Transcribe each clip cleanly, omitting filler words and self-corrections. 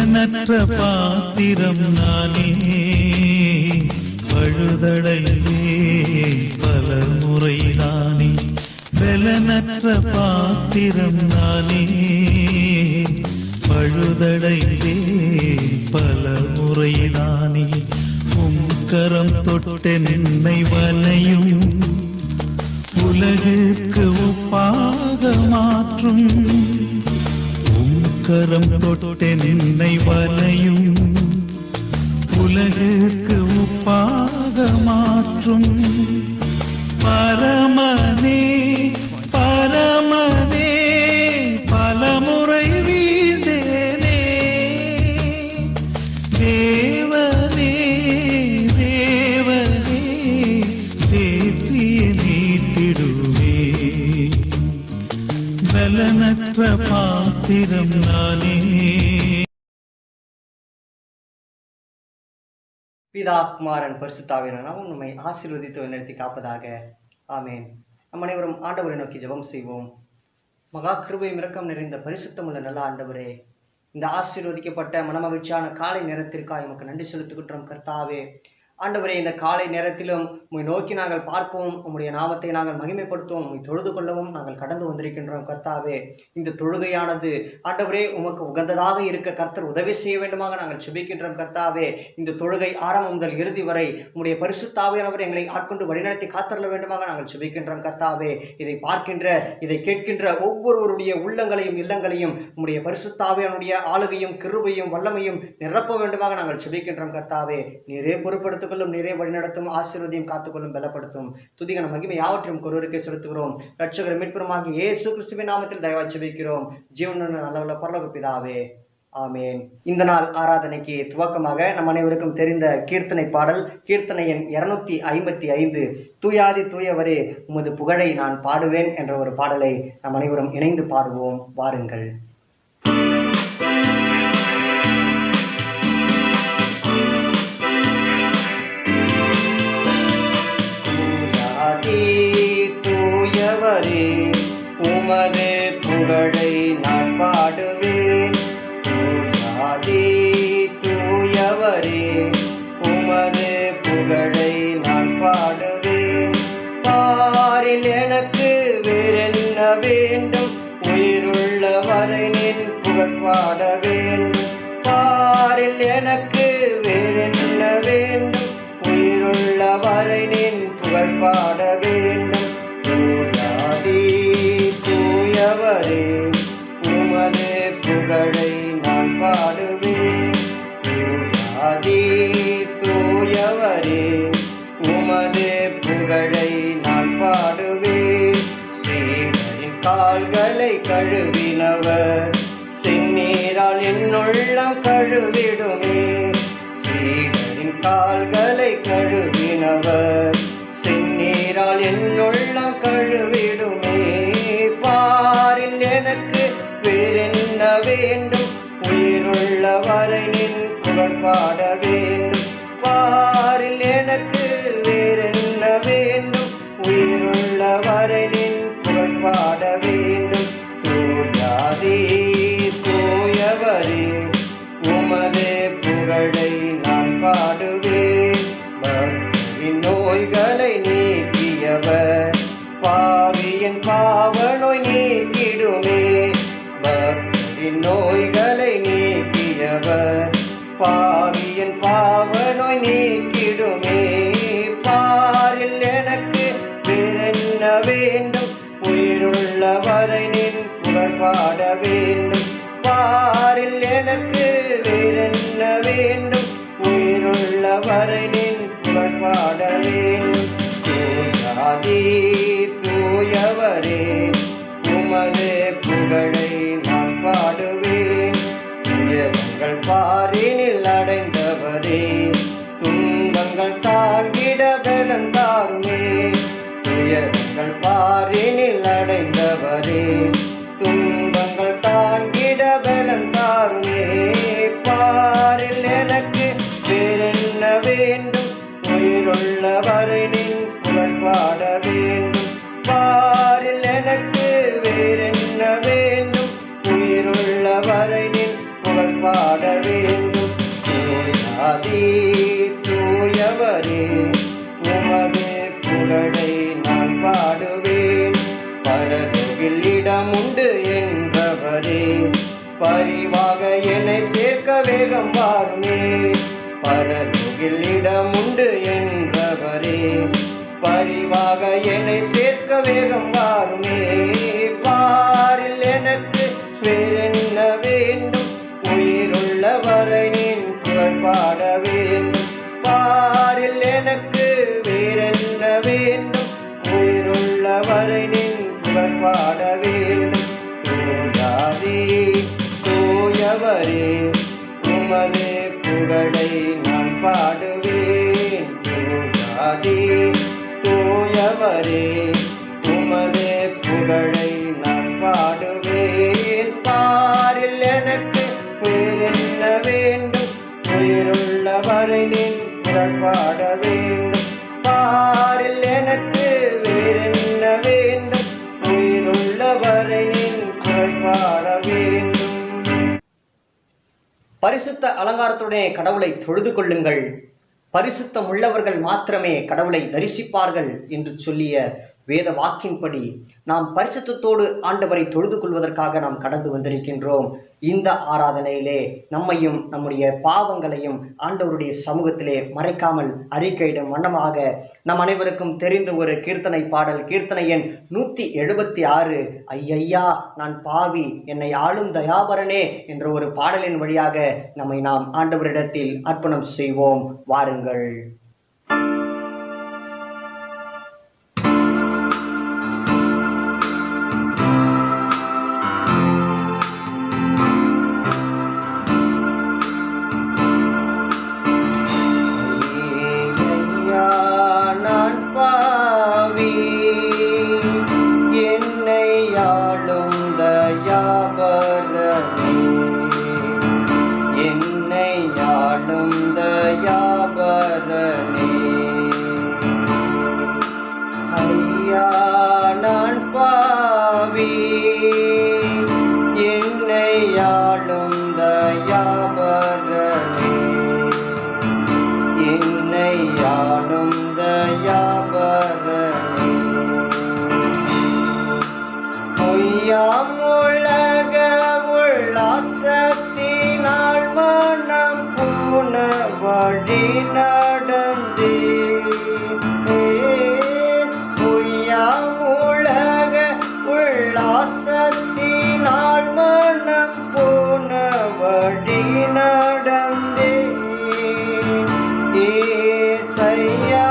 பலனற்ற பாத்திரம் நானே, பழுதடைந்தே பல முறைதானே. பலனற்ற பாத்திரம் நானே, பழுதடைந்தே பல முறைதானே. கரம் தொட்ட நின்னை வலையும் உலகிற்கு ஒப்பாக மாற்றும். கரம் தொட்ட நின்னை வலையும் உலகிற்கு ஒப்பாக மாற்றும். பரமனே பரமனே பலமுறை வீழ்ந்தேனே. தேவனே தேவனே தேற்றிய நீட்டிடுவே. பலனற்ற பாத்திரம் நானே. பிதா குமாரன் பரிசுத்தாவியான நாமம் நம்மை ஆசீர்வதித்து நடத்தி காப்பதாக. ஆமேன். நம் அனைவரும் ஆண்டவரை நோக்கி ஜெபம் செய்வோம். மகா கிருபையும் இரக்கம் நிறைந்த பரிசுத்தமுள்ள நல்ல ஆண்டவரே, இந்த ஆசீர்வதிக்கப்பட்ட மனமகிழ்ச்சியான காலை நேரத்திற்காக எமக்கு நன்றி செலுத்துகின்றோம் கர்த்தாவே. ஆண்டவரே, இந்த காலை நேரத்திலும் உம்மை நோக்கி நாங்கள் பார்ப்போம், உம்முடைய நாமத்தை நாங்கள் மகிமைப்படுத்துவோம், உம்மை தொழுது கொள்ளவும் நாங்கள் கடந்து வந்திருக்கின்றோம் கர்த்தாவே. இந்த தொழுகையானது ஆண்டவரே உமக்கு உகந்ததாக இருக்க கர்த்தர் உதவி செய்ய வேண்டுமாக நாங்கள் செபிக்கின்றோம் கர்த்தாவே. இந்த தொழுகை ஆரம்பம் முதல் இறுதி வரை உம்முடைய பரிசுத்தாவியானவர் எங்களை ஆட்கொண்டு வழிநடத்தி காத்தருள வேண்டுமாக நாங்கள் செபிக்கின்றோம் கர்த்தாவே. இதை பார்க்கின்ற இதை கேட்கின்ற ஒவ்வொருவருடைய உள்ளங்களையும் இல்லங்களையும் உம்முடைய பரிசுத்தாவியானுடைய ஆளுகையும் கிருபையும் வல்லமையும் நிரப்ப வேண்டுமாக நாங்கள் செபிக்கின்றோம் கர்த்தாவே. நீரே பொறுப்படுத்த நீரே வழிநடத்தும், ஆசீர்வதியும், காத்துக்கொள்ளும், பலப்படுத்தும். துதிகன மகிமை யாவற்றையும் ஒருவருக்கே செலுத்துகிறோம். ரட்சகர் மீட்பருமாகிய இயேசு கிறிஸ்துவின் நாமத்தில் தயவாய் செபிக்கிறோம் ஜீவனுள்ள நல்ல பரலோக பிதாவே. ஆமேன். இந்த நாள் ஆராதனைக்கு துவக்கமாக நம் அனைவருக்கும் தெரிந்த கீர்த்தனை பாடல், கீர்த்தனை எண் 255, தூயாதி தூயவரே உமது புகழை நான் பாடுவேன் என்ற ஒரு பாடலை நம் அனைவரும் இணைந்து பாடுவோம். வாருங்கள். தூயவரே உமது புகழை நான் பாடுவேன். தூயாதி தூயவரே உமது புகழை நான் பாடுவேன். பாரில் எனக்கு வேறென்ன வேண்டும், உயிருள்ள வரை நின் புகழ் பாட வேண்டும். பாரில் எனக்கு வேறென்ன வேண்டும், உயிருள்ள வரை நின் புகழ் பாட வேண்டும். தூயாதி தூயவரே உமது புகழை நான் பாடுவேன். தூயாதி தூயவரே உமது புகழை நான் பாடுவேன். சீடரின் கால்களை கழுவினவர் செந்நீரால் என்னுள்ளம் கழுவிடுமே. சீடரின் கால்களை கழுவினவர் செந்நீரால் என்னுள்ளம் கழுவிடுமே. பாரில் எனக்கு வேறென்ன வேண்டும், உயிருள்ள வரை நின் புகழ் பாட வேண்டும். பாரில் எனக்கு வேறென்ன வேண்டும், உயிருள்ள வரை நின் புகழ் பாட வேண்டும். தூயாதி தூயவரே உமது புகழை நான் பாடுவேன். நோய்களை நீக்கியவர் பாவியின் பாவ நோய் நீக்கிடுமே. பக்தின் நோய்களை நீக்கியவர் பாவியின் பாவ நோய் நீக்கிடுமே. பாரில் எனக்கு வேறென்ன வேண்டும், உயிருள்ள வரை நின் புகழ் பாட வேண்டும். பாரில் எனக்கு வேறென்ன வேண்டும், உயிருள்ள வரை நின் புகழ் பாட வேண்டும். தூயாதி தூயவரே உமது புகழை நான் பாடுவேன். துயரங்கள் பாரினில் அடைந்தவரே துன்பங்கள் தாங்கிட பலன் தாருமே. துயரங்கள் பாரினில் அடைந்தவரே துன்பங்கள் தாங்கிட பலன் தாருமே. பாரில் எனக்கு வேறென்ன வேண்டும், உயிருள்ள வரை நின் புகழ் பாட வேண்டும். பாரில் எனக்கு பாட வேண்டும். தூயாதி தூயவரே உமது புகழை நான் பாடுவேன். பரலோகில் இடம் உண்டு என்றவரே பரிவாக என்னை சேர்க்க வேகம் வாருமே. பரலோகில் இடம் உண்டு என்றவரே பரிவாக என்னை சேர்க்க வேகம் வாருமே. பாரில் எனக்கு வேறென்ன வேண்டும், உயிருள்ள வரை நின் புகழ் பாட வேண்டும். பாரில் எனக்கு வேறென்ன வேண்டும், உயிருள்ள வரை நின் புகழ் பாட வேண்டும். தூயாதி தூயவரே உமது புகழை நான் பாடுவேன். தூயாதி தூயவரே உமது புகழை நான் பாடுவேன். பாரில் எனக்கு வேறென்ன வேண்டும், உயிருள்ள வரை நின் புகழ் பாட வேண்டும். பாரில் எனக்கு வேறென்ன வேண்டும், உயிருள்ள வரை நின் புகழ் பாட வேண்டும். பரிசுத்த அலங்காரத்துடைய கடவுளை தொழுது கொள்ளுங்கள், பரிசுத்தம் உள்ளவர்கள் மாத்திரமே கடவுளை தரிசிப்பார்கள் என்று சொல்லிய வேத வாக்கின்படி நாம் பரிசுத்தத்தோடு ஆண்டவரை தொழுது கொள்வதற்காக நாம் கடந்து வந்திருக்கின்றோம். இந்த ஆராதனையிலே நம்மையும் நம்முடைய பாவங்களையும் ஆண்டவருடைய சமூகத்திலே மறைக்காமல் அறிக்கையிடும் வண்ணமாக நம் அனைவருக்கும் தெரிந்த ஒரு கீர்த்தனை பாடல், கீர்த்தனை எண் 176, ஐயையா நான் பாவி என்னை ஆளும் தயாபரனே என்ற ஒரு பாடலின் வழியாக நம்மை நாம் ஆண்டவரிடத்தில் அர்ப்பணம் செய்வோம். வாருங்கள். உலக உல்லாசத்தினால் மனம் போன வழி நடந்தே. உலக உல்லாசத்தினால் மனம் போன வழி நடந்தே. ஏசையா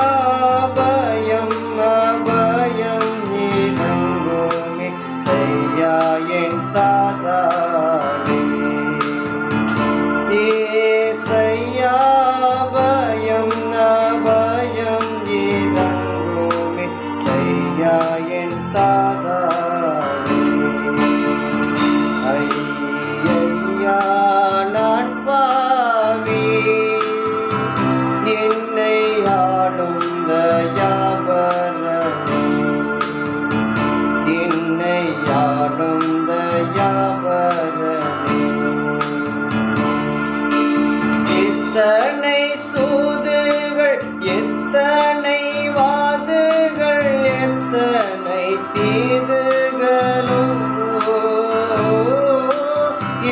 பயம் அபயம் இறங்குமே செய்யா என் தாதாவே. ஏசையா பயம் அபயம் இறங்குமே செய்யா என் தாதாவே. ஐயையா நான் பாவி என்னை ஆளும் தயாபரனே. என்னை ஆளும் தயாபரனே. எத்தனை சூதுகள் எத்தனை வாதுகள் எத்தனை தீதுகளும்.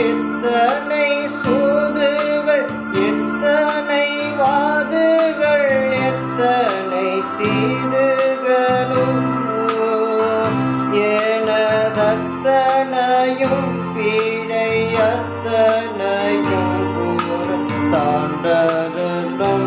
எத்தனை சூதுகள் எத்தனை வாதுகள் எத்தனை தீதுகளும். எனதத்தனையும் பிழை அத்தனையும் தாண்டலும்.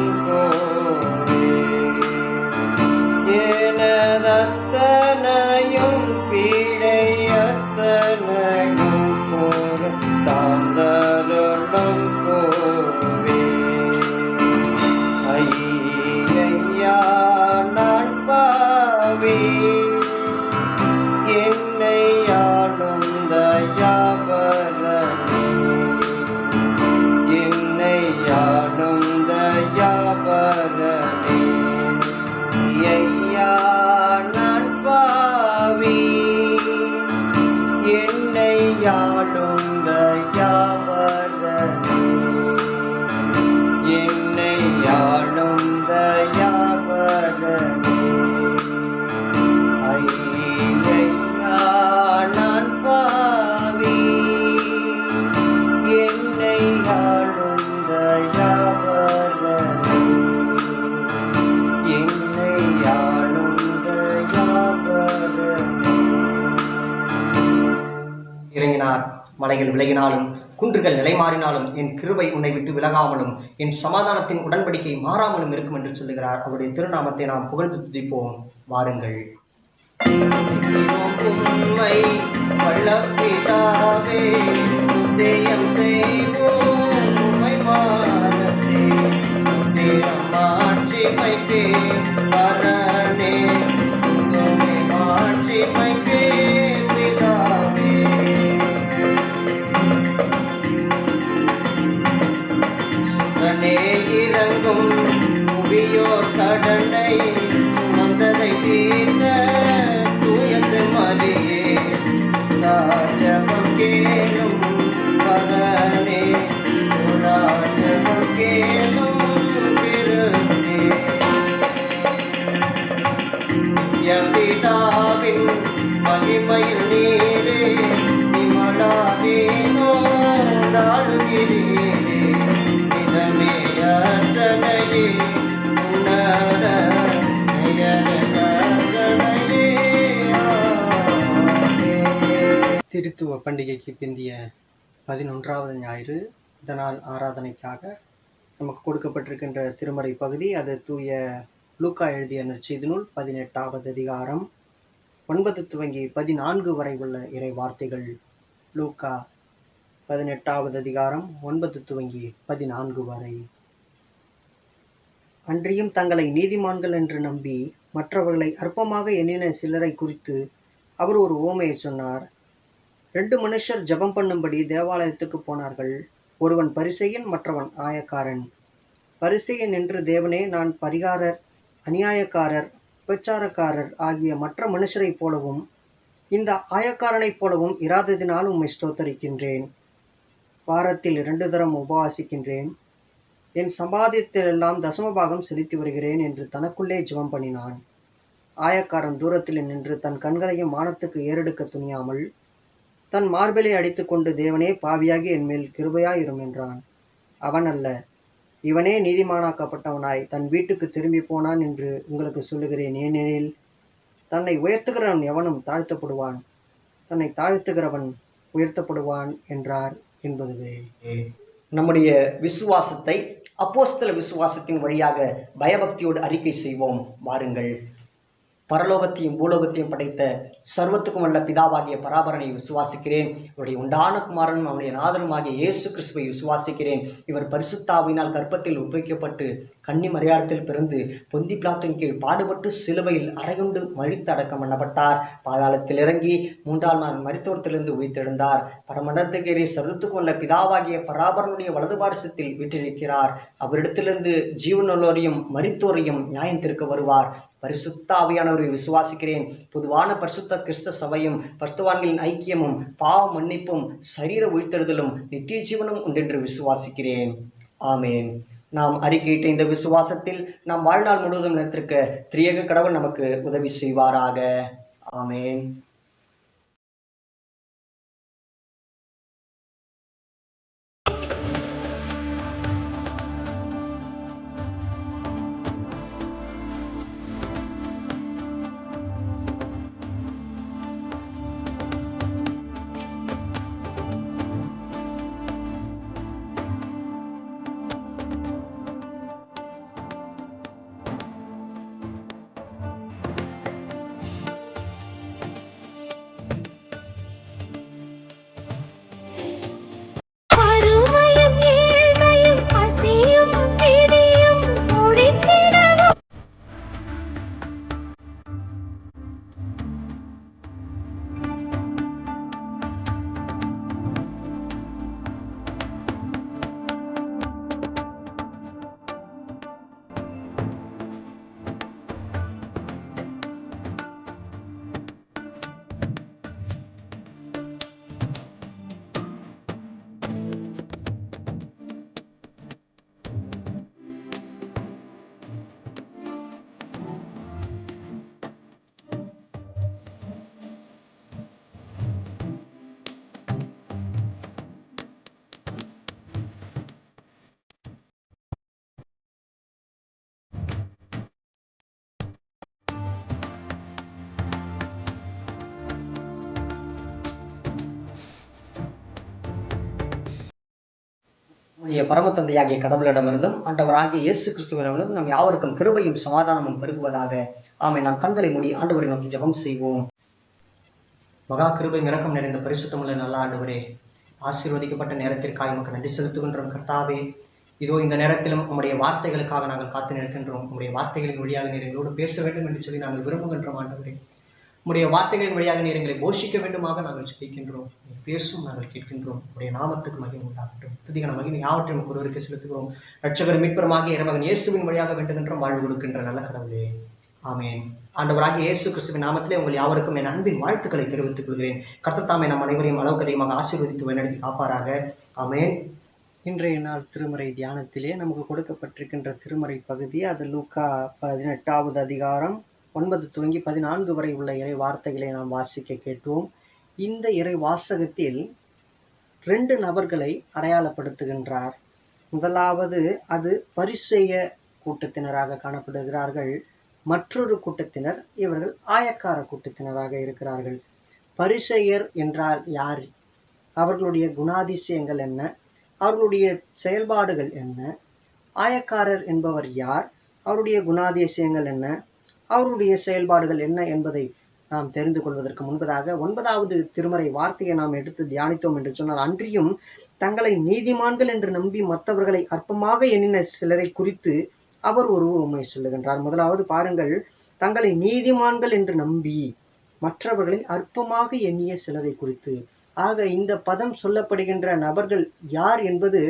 மலைகள் விலகினாலும் குன்றுகள் நிலைமாறினாலும் என் கிருபை உன்னை விட்டு விலகாமலும் என் சமாதானத்தின் உடன்படிக்கை மாறாமலும் இருக்கும் என்று சொல்லுகிறார். அவருடைய திருநாமத்தை நாம் புகழ்ந்து துதிப்போம். வாருங்கள். உம்மை வல்லபிதாவே உதயம் செய்வோம் உம்மை மானசே உதிரம் மாட்சிமைக்கே பரனே உம்மை மாட்சிமைக்கே பிதாவே. சுதனே இறங்கும் புவியோர் கடனை சுமந்ததை தீர்த்த தூய செம்மறியே ராஜபம் கேளும் பரனே ராஜபம் கேளும் கிருஸ்தே. பிதாவின் மகிமையில் நீரே நிமலாதீனோ நாடுகிறீரே இதமே அர்ச்சனையே உன்னத திருத்துவ பண்டிகைக்கு பிந்திய 11வது ஞாயிறு இதனால் ஆராதனைக்காக நமக்கு கொடுக்கப்பட்டிருக்கின்ற திருமறை பகுதி அது தூய லூக்கா எழுதிய நற்செய்தி நூல் 18வது அதிகாரம் 9 துவங்கி 14 வரை உள்ள இறை வார்த்தைகள். லூக்கா 18வது அதிகாரம் 9 துவங்கி 14 வரை. அன்றியும் தங்களை நீதிமான்கள் என்று நம்பி மற்றவர்களை அற்பமாக எண்ணின சிலரை குறித்து அவர் ஒரு உவமையை சொன்னார். 2 மனுஷர் ஜெபம் பண்ணும்படி தேவாலயத்துக்கு போனார்கள். ஒருவன் பரிசேயன், மற்றவன் ஆயக்காரன். பரிசேயன் என்று, தேவனே, நான் பரிகாரர், அநியாயக்காரர், உபச்சாரக்காரர் ஆகிய மற்ற மனுஷரைப் போலவும் இந்த ஆயக்காரனைப் போலவும் இராததினால் உம்மை ஸ்தோத்தரிக்கின்றேன். வாரத்தில் 2 தரம் உபவாசிக்கின்றேன். என் சம்பாதியத்திலெல்லாம் தசமபாகம் செலுத்தி வருகிறேன் என்று தனக்குள்ளே ஜெபம் பண்ணினான். ஆயக்காரன் தூரத்தில் நின்று தன் கண்களையும் வானத்துக்கு ஏறெடுக்க துணியாமல் தன் மார்பிலை அடித்து கொண்டு, தேவனே, பாவியாகி என் மேல் கிருபையாயிரும் என்றான். அவன் அல்ல, இவனே நீதிமானாக்கப்பட்டவனாய் தன் வீட்டுக்கு திரும்பி போனான் என்று உங்களுக்கு சொல்லுகிறேன். ஏனெனில் தன்னை உயர்த்துகிறவன் எவனும் தாழ்த்தப்படுவான், தன்னை தாழ்த்துகிறவன் உயர்த்தப்படுவான் என்றார் என்பதுவே. நம்முடைய விசுவாசத்தை அப்போஸ்தல விசுவாசத்தின் வழியாக பயபக்தியோடு அறிக்கை செய்வோம். வாருங்கள். பரலோகத்தையும் பூலோகத்தையும் படைத்த சர்வத்துக்கும் வல்ல பிதாவாகிய பராபரனை விசுவாசிக்கிறேன். இவருடைய உண்டான குமாரனும் அவனுடைய நாதனுமாகிய இயேசு கிறிஸ்துவை விசுவாசிக்கிறேன். இவர் பரிசுத்தாவினால் கர்ப்பத்தில் உட்பவிக்கப்பட்டு கன்னி மரியாதத்தில் பிறந்து பொந்தி பிலாத்தின் கீழ் பாடுபட்டு சிலுவையில் அறையுண்டு மரித்து அடக்கம் பண்ணப்பட்டார். பாதாளத்தில் இறங்கி 3ஆம் நாள் மரித்தோரத்திலிருந்து உயிர்த்தெழுந்தார். பரமண்டலத்துக்கு ஏறி சர்வத்துக்கும் வல்ல பிதாவாகிய பராபரனுடைய வலது பாரிசத்தில் வீற்றிருக்கிறார். அவரிடத்திலிருந்து ஜீவனுள்ளோரையும் மரித்தோரையும் நியாயம் தீர்க்க வருவார். பரிசுத்த ஆவியானவரை விசுவாசிக்கிறேன். பொதுவான பரிசுத்த கிறிஸ்து சபையும் பரிசுத்தவான்களின் ஐக்கியமும் பாவ மன்னிப்பும் சரீர உயிர்த்தெழுதலும் நித்திய ஜீவனும் உண்டென்று விசுவாசிக்கிறேன். ஆமேன். நாம் அறிக்கையிட்ட இந்த விசுவாசத்தில் நாம் வாழ்நாள் முழுவதும் நிலைத்திருக்க திரியேக கடவுள் நமக்கு உதவி செய்வாராக. ஆமேன். உடைய பரம தந்தையாகிய கடவுளிடமிருந்தும் ஆண்டவராகிய இயேசு கிறிஸ்துவிடமிருந்தும் நம் யாவருக்கும் கிருபையும் சமாதானமும் பெருகுவதாக. ஆமென். நாம் கண்களை மூடி ஆண்டவரை நோக்கி ஜெபம் செய்வோம். மகா கிருபை இரக்கம் நிறைந்த பரிசுத்தமுள்ள நல்ல ஆண்டவரே, ஆசீர்வதிக்கப்பட்ட நேரத்திற்காக நமக்கு நன்றி செலுத்துகின்றோம் கர்த்தாவே. இதோ இந்த நேரத்திலும் உம்முடைய வார்த்தைகளுக்காக நாங்கள் காத்து நிற்கின்றோம். உம்முடைய வார்த்தைகளின் வழியாக நீர் எங்களோடு பேச வேண்டும் என்று சொல்லி நாங்கள் விரும்புகின்றோம் ஆண்டவரே. உம்முடைய வார்த்தைகளின் வழியாக நீர் எங்களை போஷிக்க வேண்டுமாக நாங்கள் ஜெபிக்கின்றோம். நீர் பேசும் நாங்கள் கேட்கின்றோம். உம்முடைய நாமத்துக்கு மகிமை உண்டாகட்டும். துதிகன மகிமை யாவற்றையும் நமக்கு ஒருவருக்கு செலுத்துகிறோம். இரட்சகர் மீட்பருமாகிய இறைமகன் இயேசுவின் வழியாக வேண்டுகின்றோம். வாழ்வு கொடுக்கின்ற நல்ல கடவுளே, ஆமென். ஆண்டவராகிய இயேசு கிறிஸ்துவின் நாமத்திலே உங்கள் யாவருக்கும் என் அன்பின் வாழ்த்துக்களை தெரிவித்துக் கொள்கிறேன். கர்த்தர் தாமே நம் அனைவரையும் அளவுக்கு அதிகமாக ஆசீர்வதித்து வழிநடத்தி காப்பாராக. ஆமென். இன்றைய நாள் திருமறை தியானத்திலே நமக்கு கொடுக்கப்பட்டிருக்கின்ற திருமறை பகுதி, அது லூக்கா 18வது அதிகாரம் 9 துவங்கி 14 வரை உள்ள இறை வார்த்தைகளை நாம் வாசிக்க கேட்டோம். இந்த இறை வாசகத்தில் 2 நபர்களை அடையாளப்படுத்துகின்றார். முதலாவது, அது பரிசேய கூட்டத்தினராக காணப்படுகிறார்கள். மற்றொரு கூட்டத்தினர், இவர்கள் ஆயக்கார கூட்டத்தினராக இருக்கிறார்கள். பரிசேயர் என்றால் யார்? அவர்களுடைய குணாதிசயங்கள் என்ன? அவர்களுடைய செயல்பாடுகள் என்ன? ஆயக்காரர் என்பவர் யார்? அவருடைய குணாதிசயங்கள் என்ன? அவருடைய செயல்பாடுகள் என்ன என்பதை நாம் தெரிந்து கொள்வதற்கு முன்பதாக 9வது திருமறை வார்த்தையை நாம் எடுத்து தியானித்தோம் என்று சொன்னால், அன்றியும் தங்களை நீதிமான்கள் என்று நம்பி மற்றவர்களை அற்பமாக எண்ணின சிலரை குறித்து அவர் ஒரு உண்மை சொல்லுகின்றார். முதலாவது பாருங்கள், தங்களை நீதிமான்கள் என்று நம்பி மற்றவர்களை அற்பமாக எண்ணிய சிலரை குறித்து. ஆக இந்த பதம் சொல்லப்படுகின்ற நபர்கள் யார் என்பது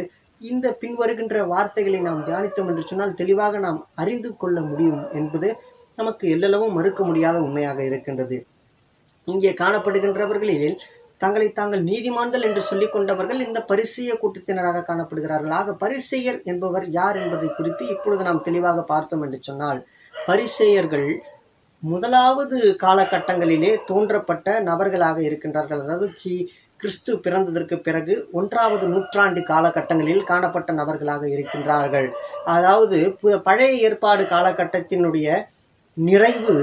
இந்த பின்வருகின்ற வார்த்தைகளை நாம் தியானித்தோம் என்று சொன்னால் தெளிவாக நாம் அறிந்து கொள்ள முடியும் என்பது நமக்கு எல்லளவும் மறுக்க முடியாத உண்மையாக இருக்கின்றது. இங்கே காணப்படுகின்றவர்களில் தங்களை தாங்கள் நீதிமான்கள் என்று சொல்லிக் கொண்டவர்கள் இந்த பரிசேய கூட்டத்தினராக காணப்படுகிறார்கள். ஆக பரிசேயர் என்பவர் யார் என்பதை குறித்து இப்பொழுது நாம் தெளிவாக பார்த்தோம் என்று சொன்னால், பரிசேயர்கள் முதலாவது காலகட்டங்களிலே தோன்றப்பட்ட நபர்களாக இருக்கின்றார்கள். அதாவது கிறிஸ்து பிறந்ததற்கு பிறகு 1வது நூற்றாண்டு காலகட்டங்களில் காணப்பட்ட நபர்களாக இருக்கின்றார்கள். அதாவது பழைய ஏற்பாடு காலகட்டத்தினுடைய நிறைவு,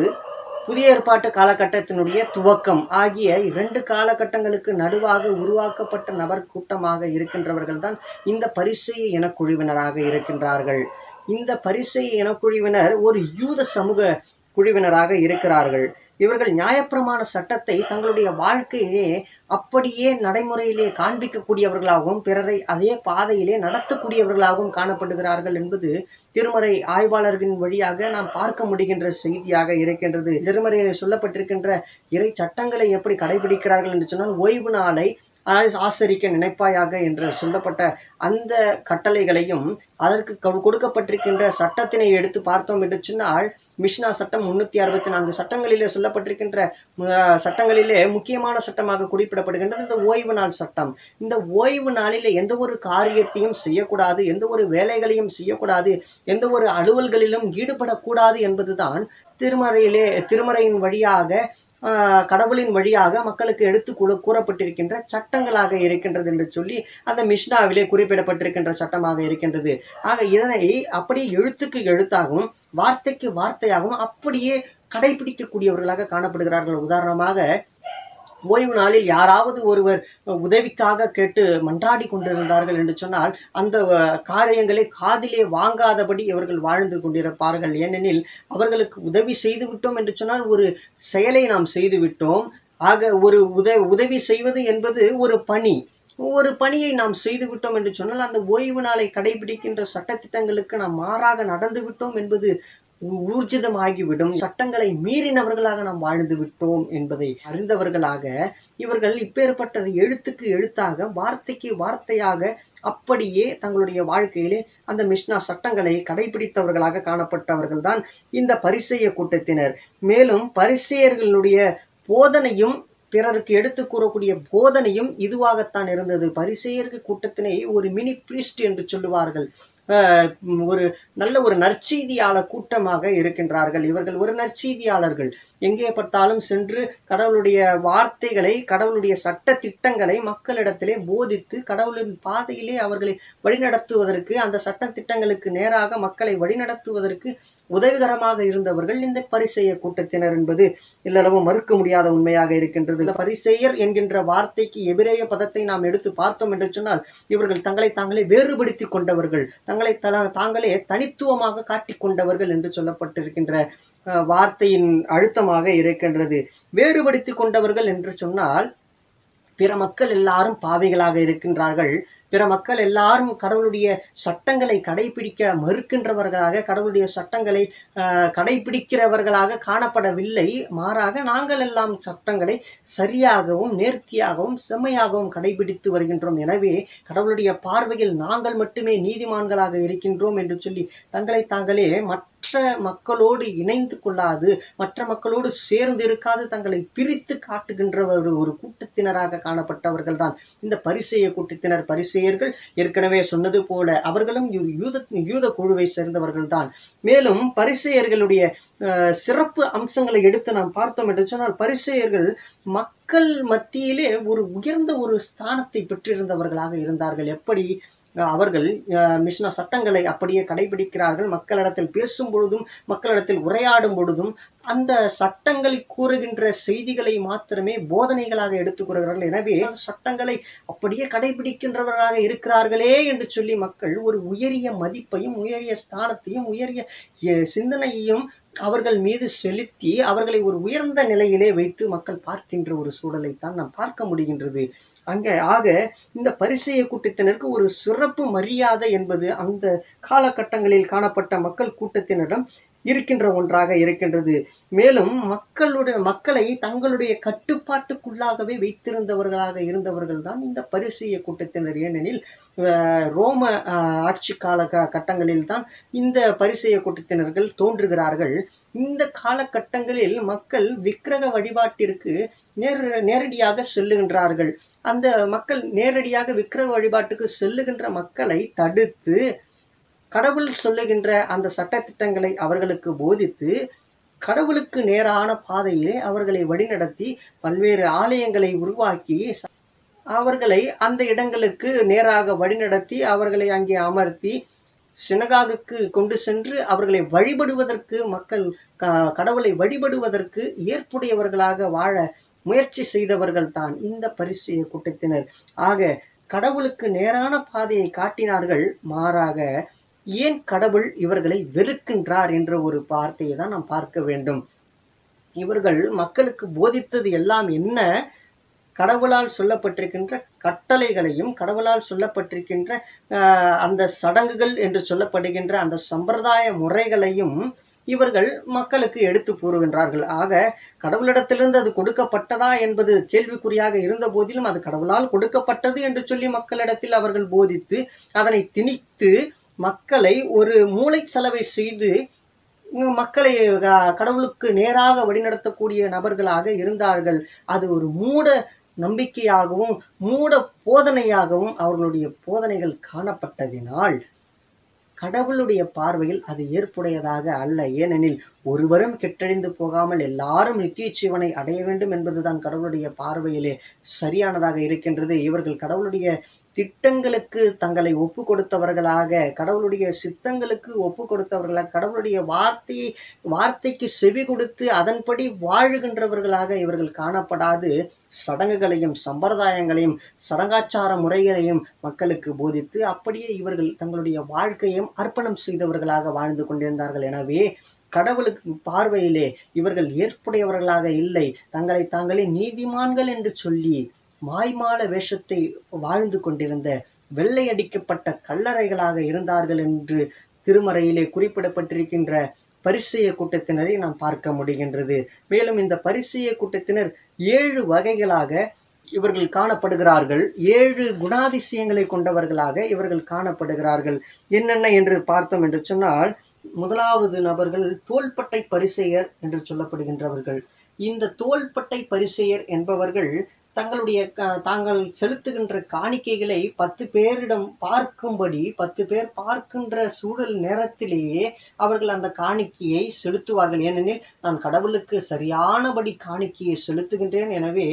புதிய ஏற்பாட்டு காலகட்டத்தினுடைய துவக்கம் ஆகிய 2 காலகட்டங்களுக்கு நடுவாக உருவாக்கப்பட்ட நபர் கூட்டமாக இருக்கின்றவர்கள் தான் இந்த பரிசேய இனக்குழுவினராக இருக்கின்றார்கள். இந்த பரிசேய இனக்குழுவினர் ஒரு யூத சமூக குழுவினராக இருக்கிறார்கள். இவர்கள் நியாயப்பிரமாண சட்டத்தை தங்களுடைய வாழ்க்கையிலே அப்படியே நடைமுறையிலே காண்பிக்கக்கூடியவர்களாகவும் பிறரை அதே பாதையிலே நடத்தக்கூடியவர்களாகவும் காணப்படுகிறார்கள் என்பது திருமறை ஆய்வாளர்களின் வழியாக நாம் பார்க்க முடிகின்ற செய்தியாக இருக்கின்றது. திருமறையில் சொல்லப்பட்டிருக்கின்ற இறை சட்டங்களை எப்படி கடைபிடிக்கிறார்கள் என்று சொன்னால், ஓய்வு நாளை ஆசரிக்க நினைப்பாயாக என்று சொல்லப்பட்ட அந்த கட்டளைகளையும் அதற்கு கொடுக்கப்பட்டிருக்கின்ற சட்டத்தினை எடுத்து பார்த்தோம் என்று சொன்னால், மிஷ்னா சட்டம் 364 சட்டங்களிலே சொல்லப்பட்டிருக்கின்ற சட்டங்களிலே முக்கியமான சட்டமாக குறிப்பிடப்படுகின்றது இந்த ஓய்வு நாள் சட்டம். இந்த ஓய்வு நாளிலே எந்த ஒரு காரியத்தையும் செய்யக்கூடாது, எந்த ஒரு வேலைகளையும் செய்யக்கூடாது, எந்த ஒரு அலுவல்களிலும் ஈடுபடக்கூடாது என்பதுதான் திருமறையின் வழியாக கடவுளின் வழியாக மக்களுக்கு எடுத்து கூறப்பட்டிருக்கின்ற சட்டங்களாக இருக்கின்றது என்று சொல்லி அந்த மிஷ்னாவிலே குறிப்பிடப்பட்டிருக்கின்ற சட்டமாக இருக்கின்றது. ஆக இதனை அப்படியே எழுத்துக்கு எழுத்தாகவும் வார்த்தைக்கு வார்த்தையாகவும் அப்படியே கடைபிடிக்கக்கூடியவர்களாக காணப்படுகிறார்கள். உதாரணமாக, ஓய்வு நாளில் யாராவது ஒருவர் உதவிக்காக கேட்டு மன்றாடி கொண்டிருந்தார்கள் என்று சொன்னால், அந்த காரியங்களை காதிலே வாங்காதபடி இவர்கள் வாழ்ந்து கொண்டிருப்பார்கள். ஏனெனில் அவர்களுக்கு உதவி செய்து விட்டோம் என்று சொன்னால் ஒரு செயலை நாம் செய்து விட்டோம். ஆக ஒரு உதவி செய்வது என்பது ஒரு பணி. ஒரு பணியை நாம் செய்து விட்டோம் என்று சொன்னால் அந்த ஓய்வு நாளை கடைபிடிக்கின்ற சட்டத்திட்டங்களுக்கு நாம் மாறாக நடந்து விட்டோம் என்பது ஊர்ஜிதமாகிவிடும். சட்டங்களை மீறினவர்களாக நாம் வாழ்ந்து விட்டோம் என்பதை அறிந்தவர்களாக இவர்கள் இப்பேற்பட்டது எழுத்துக்கு எழுத்தாக வார்த்தைக்கு வார்த்தையாக அப்படியே தங்களுடைய வாழ்க்கையிலே அந்த மிஷ்னா சட்டங்களை கடைபிடித்தவர்களாக காணப்பட்டவர்கள் தான் இந்த பரிசேய கூட்டத்தினர். மேலும் பரிசேயர்களுடைய போதனையும் பிறருக்கு எடுத்து கூறக்கூடிய போதனையும் இதுவாகத்தான் இருந்தது. பரிசேயர்கள் கூட்டத்தினை ஒரு மினி பிரீஸ்ட் என்று சொல்லுவார்கள். ஒரு நல்ல ஒரு நற்செய்தியாளர் கூட்டமாக இருக்கின்றார்கள். இவர்கள் ஒரு நற்செய்தியாளர்கள். எங்கே பார்த்தாலும் சென்று கடவுளுடைய வார்த்தைகளை, கடவுளுடைய சட்ட திட்டங்களை மக்களிடத்திலே போதித்து கடவுளின் பாதையிலே அவர்களை வழிநடத்துவதற்கு, அந்த சட்ட திட்டங்களுக்கு நேராக மக்களை வழிநடத்துவதற்கு உதவிகரமாக இருந்தவர்கள் இந்த பரிசேய கூட்டத்தினர் என்பது இல்லளவும் மறுக்க முடியாத உண்மையாக இருக்கின்றது. பரிசேயர் என்கின்ற வார்த்தைக்கு எபிரேய பதத்தை நாம் எடுத்து பார்த்தோம் என்று சொன்னால், இவர்கள் தங்களை தாங்களே வேறுபடுத்தி கொண்டவர்கள், தங்களை தாங்களே தனித்துவமாக காட்டிக் கொண்டவர்கள் என்று சொல்லப்பட்டிருக்கின்ற வார்த்தையின் அழுத்தமாக இருக்கின்றது. வேறுபடுத்தி கொண்டவர்கள் என்று சொன்னால், பிற மக்கள் எல்லாரும் பாவிகளாக இருக்கின்றார்கள், பிற மக்கள் எல்லாரும் கடவுளுடைய சட்டங்களை கடைபிடிக்க மறுக்கின்றவர்களாக, கடவுளுடைய சட்டங்களை கடைபிடிக்கிறவர்களாக காணப்படவில்லை. மாறாக நாங்கள் எல்லாம் சட்டங்களை சரியாகவும் நேர்த்தியாகவும் செம்மையாகவும் கடைபிடித்து வருகின்றோம். எனவே கடவுளுடைய பார்வையில் நாங்கள் மட்டுமே நீதிமான்களாக இருக்கின்றோம் என்று சொல்லி தங்களை தாங்களே மற்ற மக்களோடு இணைந்து கொள்ளாது, மற்ற மக்களோடு சேர்ந்து இருக்காது, தங்களை பிரித்து காட்டுகின்ற ஒரு கூட்டத்தினராக காணப்பட்டவர்கள் தான் இந்த பரிசேய கூட்டத்தினர். பரிசேயர்கள் ஏற்கனவே சொன்னது போல அவர்களும் யூத குழுவை சேர்ந்தவர்கள் தான். மேலும் பரிசேயர்களுடைய சிறப்பு அம்சங்களை எடுத்து நாம் பார்த்தோம் என்று சொன்னால், பரிசேயர்கள் மக்கள் மத்தியிலே ஒரு உயர்ந்த ஒரு ஸ்தானத்தை பெற்றிருந்தவர்களாக இருந்தார்கள். எப்படி? அவர்கள் மிஷ்னா சட்டங்களை அப்படியே கடைபிடிக்கிறார்கள். மக்களிடத்தில் பேசும் பொழுதும், மக்களிடத்தில் உரையாடும் பொழுதும் அந்த சட்டங்களை கூறுகின்ற செய்திகளை மாத்திரமே போதனைகளாக எடுத்துக் கூறுகிறார்கள். எனவே சட்டங்களை அப்படியே கடைபிடிக்கின்றவர்களாக இருக்கிறார்களே என்று சொல்லி மக்கள் ஒரு உயரிய மதிப்பையும், உயரிய ஸ்தானத்தையும், உயரிய சிந்தனையையும் அவர்கள் மீது செலுத்தி அவர்களை ஒரு உயர்ந்த நிலையிலே வைத்து மக்கள் பார்க்கின்ற ஒரு சூழலைத்தான் நாம் பார்க்க முடிகின்றது. ஆக இந்த பரிசேய கூட்டத்தினருக்கு ஒரு சிறப்பு மரியாதை என்பது அந்த காலகட்டங்களில் காணப்பட்ட மக்கள் கூட்டத்தினரிடம் இருக்கின்ற ஒன்றாக இருக்கின்றது. மேலும் மக்களை தங்களுடைய கட்டுப்பாட்டுக்குள்ளாகவே வைத்திருந்தவர்களாக இருந்தவர்கள் தான் இந்த பரிசேய கூட்டத்தினர். ஏனெனில் ரோம ஆட்சி கட்டங்களில் தான் இந்த பரிசேய கூட்டத்தினர்கள் தோன்றுகிறார்கள். இந்த காலகட்டங்களில் மக்கள் விக்கிரக வழிபாட்டிற்கு நேரடியாக செல்லுகின்றார்கள். அந்த மக்கள் நேரடியாக விக்கிரக வழிபாட்டுக்கு செல்லுகின்ற மக்களை தடுத்து கடவுள் சொல்லுகின்ற அந்த சட்டத்திட்டங்களை அவர்களுக்கு போதித்து கடவுளுக்கு நேரான பாதையிலே அவர்களை வழிநடத்தி பல்வேறு ஆலயங்களை உருவாக்கி அவர்களை அந்த இடங்களுக்கு நேராக வழிநடத்தி அவர்களை அங்கே அமர்த்தி சினகாகுக்கு கொண்டு சென்று அவர்களை வழிபடுவதற்கு, மக்கள் கடவுளை வழிபடுவதற்கு ஏற்புடையவர்களாக வாழ முயற்சி செய்தவர்கள் தான் இந்த பரிசேய கூட்டத்தினர். ஆக கடவுளுக்கு நேரான பாதையை காட்டினார்கள். மாறாக ஏன் கடவுள் இவர்களை வெறுக்கின்றார் என்ற ஒரு வார்த்தையை தான் நாம் பார்க்க வேண்டும். இவர்கள் மக்களுக்கு போதித்தது எல்லாம் என்ன? கடவுளால் சொல்லப்பட்டிருக்கின்ற கட்டளைகளையும், கடவுளால் சொல்லப்பட்டிருக்கின்ற அந்த சடங்குகள் என்று சொல்லப்படுகின்ற அந்த சம்பிரதாய முறைகளையும் இவர்கள் மக்களுக்கு எடுத்து கூறுகின்றார்கள். ஆக கடவுளிடத்திலிருந்து அது கொடுக்கப்பட்டதா என்பது கேள்விக்குறியாக இருந்த போதிலும் அது கடவுளால் கொடுக்கப்பட்டது என்று சொல்லி மக்களிடத்தில் அவர்கள் போதித்து அதனை திணித்து மக்களை ஒரு மூளை செலவை செய்து மக்களை கடவுளுக்கு நேராக வழிநடத்தக்கூடிய நபர்களாக இருந்தார்கள். அது ஒரு மூட நம்பிக்கையாகவும் மூட போதனையாகவும் அவர்களுடைய போதனைகள் காணப்பட்டதினால் கடவுளுடைய பார்வையில் அது ஏற்புடையதாக அல்ல. ஏனெனில் ஒருவரும் கெட்டழிந்து போகாமல் எல்லாரும் நித்திய ஜீவனை அடைய வேண்டும் என்பதுதான் கடவுளுடைய பார்வையிலே சரியானதாக இருக்கின்றது. இவர்கள் கடவுளுடைய திட்டங்களுக்கு தங்களை ஒப்பு கொடுத்தவர்களாக, கடவுளுடைய சித்தங்களுக்கு ஒப்பு கொடுத்தவர்களாக, கடவுளுடைய வார்த்தைக்கு செவி கொடுத்து அதன்படி வாழுகின்றவர்களாக இவர்கள் காணப்படாது சடங்குகளையும் சம்பிரதாயங்களையும் சடங்காச்சார முறைகளையும் மக்களுக்கு போதித்து அப்படியே இவர்கள் தங்களுடைய வாழ்க்கையும் அர்ப்பணம் செய்தவர்களாக வாழ்ந்து கொண்டிருந்தார்கள். எனவே கடவுளுக்கு பார்வையிலே இவர்கள் ஏற்புடையவர்களாக இல்லை. தங்களை தாங்களே நீதிமான்கள் என்று சொல்லி மாய்மால வேஷத்தை வாழ்ந்து கொண்டிருந்த வெள்ளை அடிக்கப்பட்ட கல்லறைகளாக இருந்தார்கள் என்று திருமறையிலே குறிப்பிடப்பட்டிருக்கின்ற பரிசேய கூட்டத்தினரை நாம் பார்க்க முடிகின்றது. மேலும் இந்த பரிசேய கூட்டத்தினர் 7 வகைகளாக இவர்கள் காணப்படுகிறார்கள். 7 குணாதிசயங்களை கொண்டவர்களாக இவர்கள் காணப்படுகிறார்கள். என்னென்ன என்று பார்த்தோம் என்று சொன்னால், முதலாவது நபர்கள் தோள்பட்டை பரிசேயர் என்று சொல்லப்படுகின்றவர்கள். இந்த தோள்பட்டை பரிசேயர் என்பவர்கள் தாங்கள் செலுத்துகின்ற காணிக்கைகளை 10 பேரிடம் பார்க்கும்படி 10 பேர் பார்க்கின்ற சூழல் நேரத்திலேயே அவர்கள் அந்த காணிக்கையை செலுத்துவார்கள். ஏனெனில் நான் கடவுளுக்கு சரியானபடி காணிக்கையை செலுத்துகின்றேன், எனவே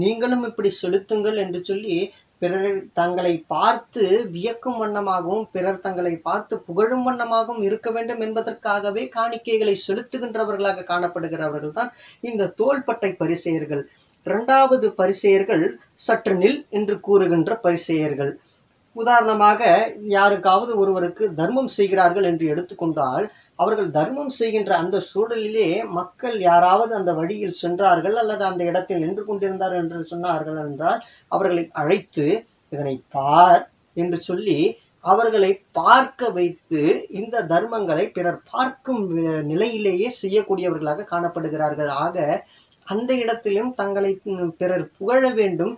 நீங்களும் இப்படி செலுத்துங்கள் என்று சொல்லி பிறர் தங்களை பார்த்து வியக்கும் வண்ணமாகவும் பிறர் தங்களை பார்த்து புகழும் வண்ணமாகவும் இருக்க வேண்டும் என்பதற்காகவே காணிக்கைகளை செலுத்துகின்றவர்களாக காணப்படுகிறவர்கள் தான் இந்த தோள்பட்டை பரிசேயர்கள். 2வது பரிசேயர்கள் சற்று நில் என்று கூறுகின்ற பரிசேயர்கள். உதாரணமாக யாருக்காவது ஒருவருக்கு தர்மம் செய்கிறார்கள் என்று எடுத்துக்கொண்டால், அவர்கள் தர்மம் செய்கின்ற அந்த சூழலிலே மக்கள் யாராவது அந்த வழியில் சென்றார்கள் அல்லது அந்த இடத்தில் நின்று கொண்டிருந்தார்கள் என்று சொன்னார்கள் என்றால், அவர்களை அழைத்து இதனை பார் என்று சொல்லி அவர்களை பார்க்க வைத்து இந்த தர்மங்களை பிறர் பார்க்கும் நிலையிலேயே செய்யக்கூடியவர்களாக காணப்படுகிறார்கள். ஆக அந்த இடத்திலும் தங்களை பிறர் புகழ வேண்டும்,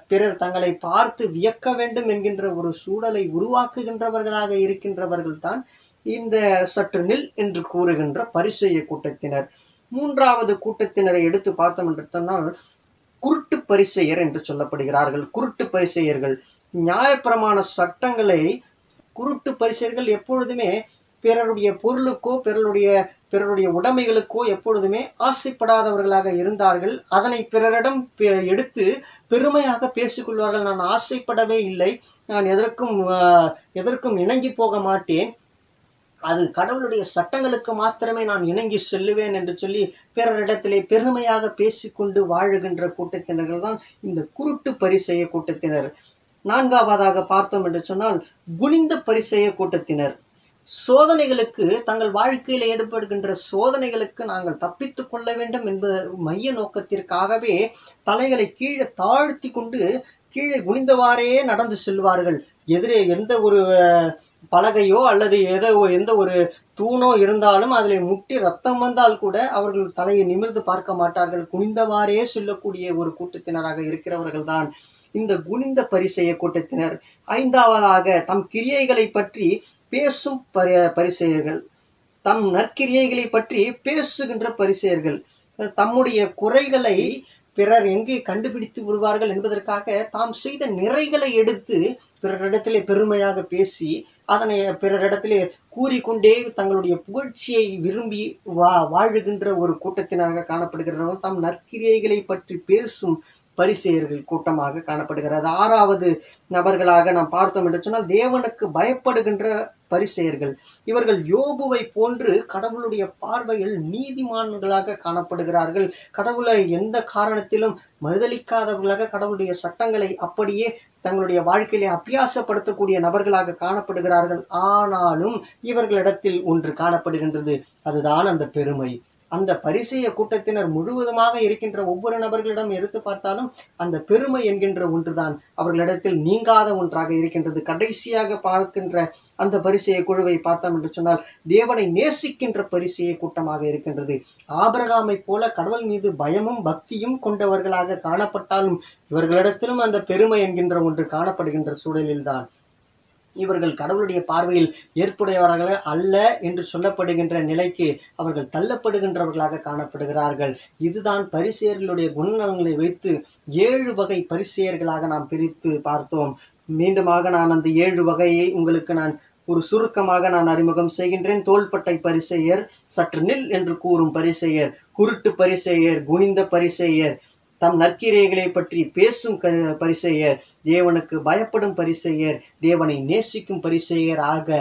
பிறர் தங்களை பார்த்து வியக்க வேண்டும் என்கின்ற ஒரு சூழலை உருவாக்குகின்றவர்களாக இருக்கின்றவர்கள் தான் இந்த சற்று நில் என்று கூறுகின்ற பரிசேய கூட்டத்தினர். 3வது கூட்டத்தினரை எடுத்து பார்த்தோம் என்று சொன்னால் குருட்டு பரிசேயர் என்று சொல்லப்படுகிறார்கள். குருட்டு பரிசேயர்கள் நியாயப்பிரமாண சட்டங்களை குருட்டு பரிசேயர்கள் எப்பொழுதுமே பிறருடைய பொருளுக்கோ பிறருடைய உடைமைகளுக்கோ எப்பொழுதுமே ஆசைப்படாதவர்களாக இருந்தார்கள். அதனை பிறரிடம் எடுத்து பெருமையாக பேசிக்கொள்வார்கள். நான் ஆசைப்படவே இல்லை, நான் எதற்கும் இணங்கி போக மாட்டேன், அது கடவுளுடைய சட்டங்களுக்கு மாத்திரமே நான் இணங்கி செல்லுவேன் என்று சொல்லி பிறரிடத்திலே பெருமையாக பேசிக்கொண்டு வாழுகின்ற கூட்டத்தினர்கள் தான் இந்த குருட்டு பரிசேய கூட்டத்தினர். 4வதாக பார்த்தோம் என்று சொன்னால் குனிந்த பரிசேய கூட்டத்தினர். சோதனைகளுக்கு, தங்கள் வாழ்க்கையில் ஏற்படுகின்ற சோதனைகளுக்கு நாங்கள் தப்பித்துக் கொள்ள வேண்டும் என்பது மைய நோக்கத்திற்காகவே தலைகளை கீழே தாழ்த்தி கொண்டு கீழே குனிந்தவாறே நடந்து செல்வார்கள். எதிரே எந்த ஒரு பலகையோ அல்லது எந்த ஒரு தூணோ இருந்தாலும் அதில் முட்டி ரத்தம் வந்தால் கூட அவர்கள் தலையை நிமிர்ந்து பார்க்க மாட்டார்கள். குனிந்தவாறே செல்லக்கூடிய ஒரு கூட்டத்தினராக இருக்கிறவர்கள் தான் இந்த குனிந்த பரிசேய கூட்டத்தினர். 5வதாக தம் கிரியைகளை பற்றி பேசும் பரிசேயர்கள். தம் நற்கிரியைகளை பற்றி பேசுகின்ற பரிசேயர்கள். தம்முடைய குறைகளை பிறர் எங்கே கண்டுபிடித்து விடுவார்கள் என்பதற்காக தாம் செய்த நிறைகளை எடுத்து பிறரிடத்திலே பெருமையாக பேசி அதனை பிறரிடத்திலே கூறிக்கொண்டே தங்களுடைய புகழ்ச்சியை விரும்பி வாழுகின்ற ஒரு கூட்டத்தினராக காணப்படுகிறவர்கள் தம் நற்கிரியைகளை பற்றி பேசும் பரிசேயர்கள் கூட்டமாக காணப்படுகிறது. 6வது நபர்களாக நாம் பார்த்தோம் என்று சொன்னால் தேவனுக்கு பயப்படுகின்ற பரிசேயர்கள். இவர்கள் யோபுவை போன்று கடவுளுடைய பார்வையில் நீதிமான்களாக காணப்படுகிறார்கள். கடவுளை எந்த காரணத்திலும் மறுதலிக்காதவர்களாக கடவுளுடைய சட்டங்களை அப்படியே தங்களுடைய வாழ்க்கையிலே அபியாசப்படுத்தக்கூடிய நபர்களாக காணப்படுகிறார்கள். ஆனாலும் இவர்களிடத்தில் ஒன்று காணப்படுகின்றது, அதுதான் அந்த பெருமை. அந்த பரிசேய கூட்டத்தினர் முழுவதுமாக இருக்கின்ற ஒவ்வொரு நபர்களிடம் எடுத்து பார்த்தாலும் அந்த பெருமை என்கின்ற ஒன்றுதான் அவர்களிடத்தில் நீங்காத ஒன்றாக இருக்கின்றது. கடைசியாக பார்க்கின்ற அந்த பரிசேய குழுவை பார்த்தோம் என்று சொன்னால் தேவனை நேசிக்கின்ற பரிசேய கூட்டமாக இருக்கின்றது. ஆபிரகாமை போல கடவுள் மீது பயமும் பக்தியும் கொண்டவர்களாக காணப்பட்டாலும் இவர்களிடத்திலும் அந்த பெருமை என்கின்ற ஒன்று காணப்படுகின்ற சூழலில்தான் இவர்கள் கடவுளுடைய பார்வையில் ஏற்புடையவர்கள் அல்ல என்று சொல்லப்படுகின்ற நிலைக்கு அவர்கள் தள்ளப்படுகின்றவர்களாக காணப்படுகிறார்கள். இதுதான் பரிசேயர்களுடைய குணநலங்களை வைத்து 7 வகை பரிசேயர்களாக நாம் பிரித்து பார்த்தோம். மீண்டுமாக நான் அந்த 7 வகையை உங்களுக்கு நான் ஒரு சுருக்கமாக நான் அறிமுகம் செய்கின்றேன். தோள்பட்டை பரிசேயர், சற்று நில் என்று கூறும் பரிசேயர், குருட்டு பரிசேயர், குனிந்த பரிசேயர், தம் நற்கிரியைகளை பற்றி பேசும் பரிசேயர், தேவனுக்கு பயப்படும் பரிசேயர், தேவனை நேசிக்கும் பரிசேயர் ஆக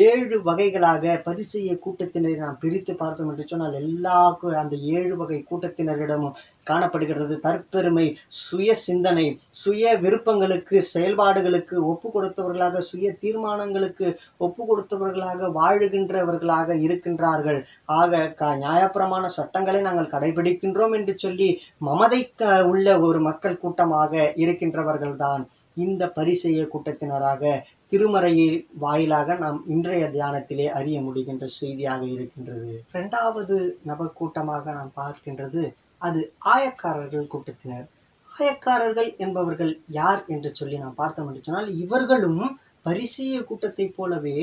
7 வகைகளாக பரிசேய கூட்டத்தினரை நாம் பிரித்து பார்த்தோம் என்று சொன்னால் எல்லாருக்கும் அந்த 7 வகை கூட்டத்தினரிடமும் காணப்படுகிறது தற்பெருமை, சுய சிந்தனை, சுய விருப்பங்களுக்கு, செயல்பாடுகளுக்கு ஒப்பு கொடுத்தவர்களாக, சுய தீர்மானங்களுக்கு ஒப்பு கொடுத்தவர்களாக வாழுகின்றவர்களாக இருக்கின்றார்கள். ஆக நியாயப்பிரமாண சட்டங்களை நாங்கள் கடைபிடிக்கின்றோம் என்று சொல்லி மமதை உள்ள ஒரு மக்கள் கூட்டமாக இருக்கின்றவர்கள் தான் இந்த பரிசேய கூட்டத்தினராக திருமறையில் வாயிலாக நாம் இன்றைய தியானத்திலே அறிய முடிகின்ற செய்தியாக இருக்கின்றது. 2வது நபர் கூட்டமாக நாம் பார்க்கின்றது அது ஆயக்காரர்கள் கூட்டத்தினர். ஆயக்காரர்கள் என்பவர்கள் யார் என்று சொல்லி நாம் பார்த்தோம் என்று சொன்னால் இவர்களும் பரிசேய கூட்டத்தை போலவே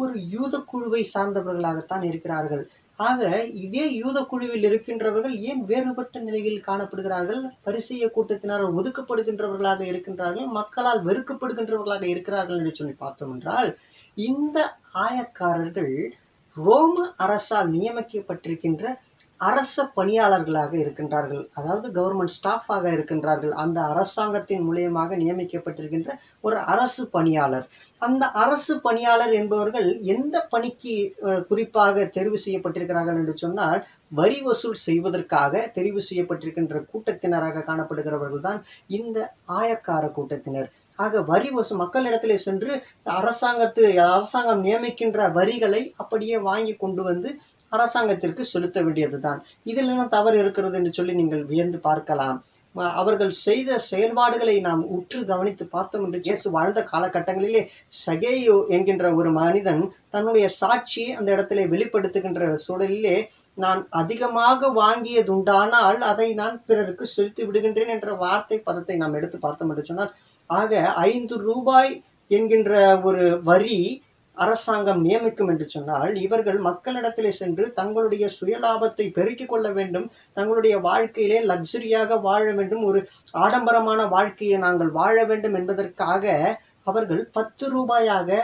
ஒரு யூத குழுவை சார்ந்தவர்களாகத்தான் இருக்கிறார்கள். ஆக இதே யூத குழுவில் இருக்கின்றவர்கள் ஏன் வேறுபட்ட நிலையில் காணப்படுகிறார்கள்? பரிசேய கூட்டத்தினர் ஒதுக்கப்படுகின்றவர்களாக இருக்கின்றார்கள், மக்களால் வெறுக்கப்படுகின்றவர்களாக இருக்கிறார்கள் என்று சொல்லி பார்த்தோம் என்றால், இந்த ஆயக்காரர்கள் ரோம அரசால் நியமிக்கப்பட்டிருக்கின்ற அரச பணியாளர்களாக இருக்கின்றார்கள். அதாவது கவர்மெண்ட் ஸ்டாஃபாக இருக்கின்றார்கள். அந்த அரசாங்கத்தின் மூலியமாக நியமிக்கப்பட்டிருக்கின்ற ஒரு அரசு பணியாளர். அந்த அரசு பணியாளர் என்பவர்கள் எந்த பணிக்கு குறிப்பாக தெரிவு செய்யப்பட்டிருக்கிறார்கள் என்று சொன்னால், வரி வசூல் செய்வதற்காக தெரிவு செய்யப்பட்டிருக்கின்ற கூட்டத்தினராக காணப்படுகிறவர்கள் தான் இந்த ஆயக்கார கூட்டத்தினர். ஆக வரி வசூல் மக்களிடத்திலே சென்று அரசாங்கம் நியமிக்கின்ற வரிகளை அப்படியே வாங்கி கொண்டு வந்து அரசாங்கத்திற்கு செலுத்த வேண்டியதுதான். இதில் என்ன தவறு இருக்கிறது என்று சொல்லி நீங்கள் வியந்து பார்க்கலாம். அவர்கள் செய்த செயல்பாடுகளை நாம் உற்று கவனித்து பார்த்தோம் என்று இயேசு வாழ்ந்த காலகட்டங்களிலே சகேயு என்கின்ற ஒரு மனிதன் தன்னுடைய சாட்சியை அந்த இடத்திலே வெளிப்படுத்துகின்ற சூழலிலே, நான் அதிகமாக வாங்கியதுண்டானால் அதை நான் பிறருக்கு செலுத்தி விடுகின்றேன் என்ற வார்த்தை பதத்தை நாம் எடுத்து பார்த்தோம் என்று சொன்னால், ஆக 5 ரூபாய் என்கின்ற ஒரு வரி அரசாங்கம் நியமிக்கும் என்று சொன்னால், இவர்கள் மக்களிடத்திலே சென்று தங்களுடைய சுயலாபத்தை பெருக்கிக் கொள்ள வேண்டும், தங்களுடைய வாழ்க்கையிலே லக்ஸரியாக வாழ வேண்டும், ஒரு ஆடம்பரமான வாழ்க்கையை நாங்கள் வாழ வேண்டும் என்பதற்காக அவர்கள் 10 ரூபாயாக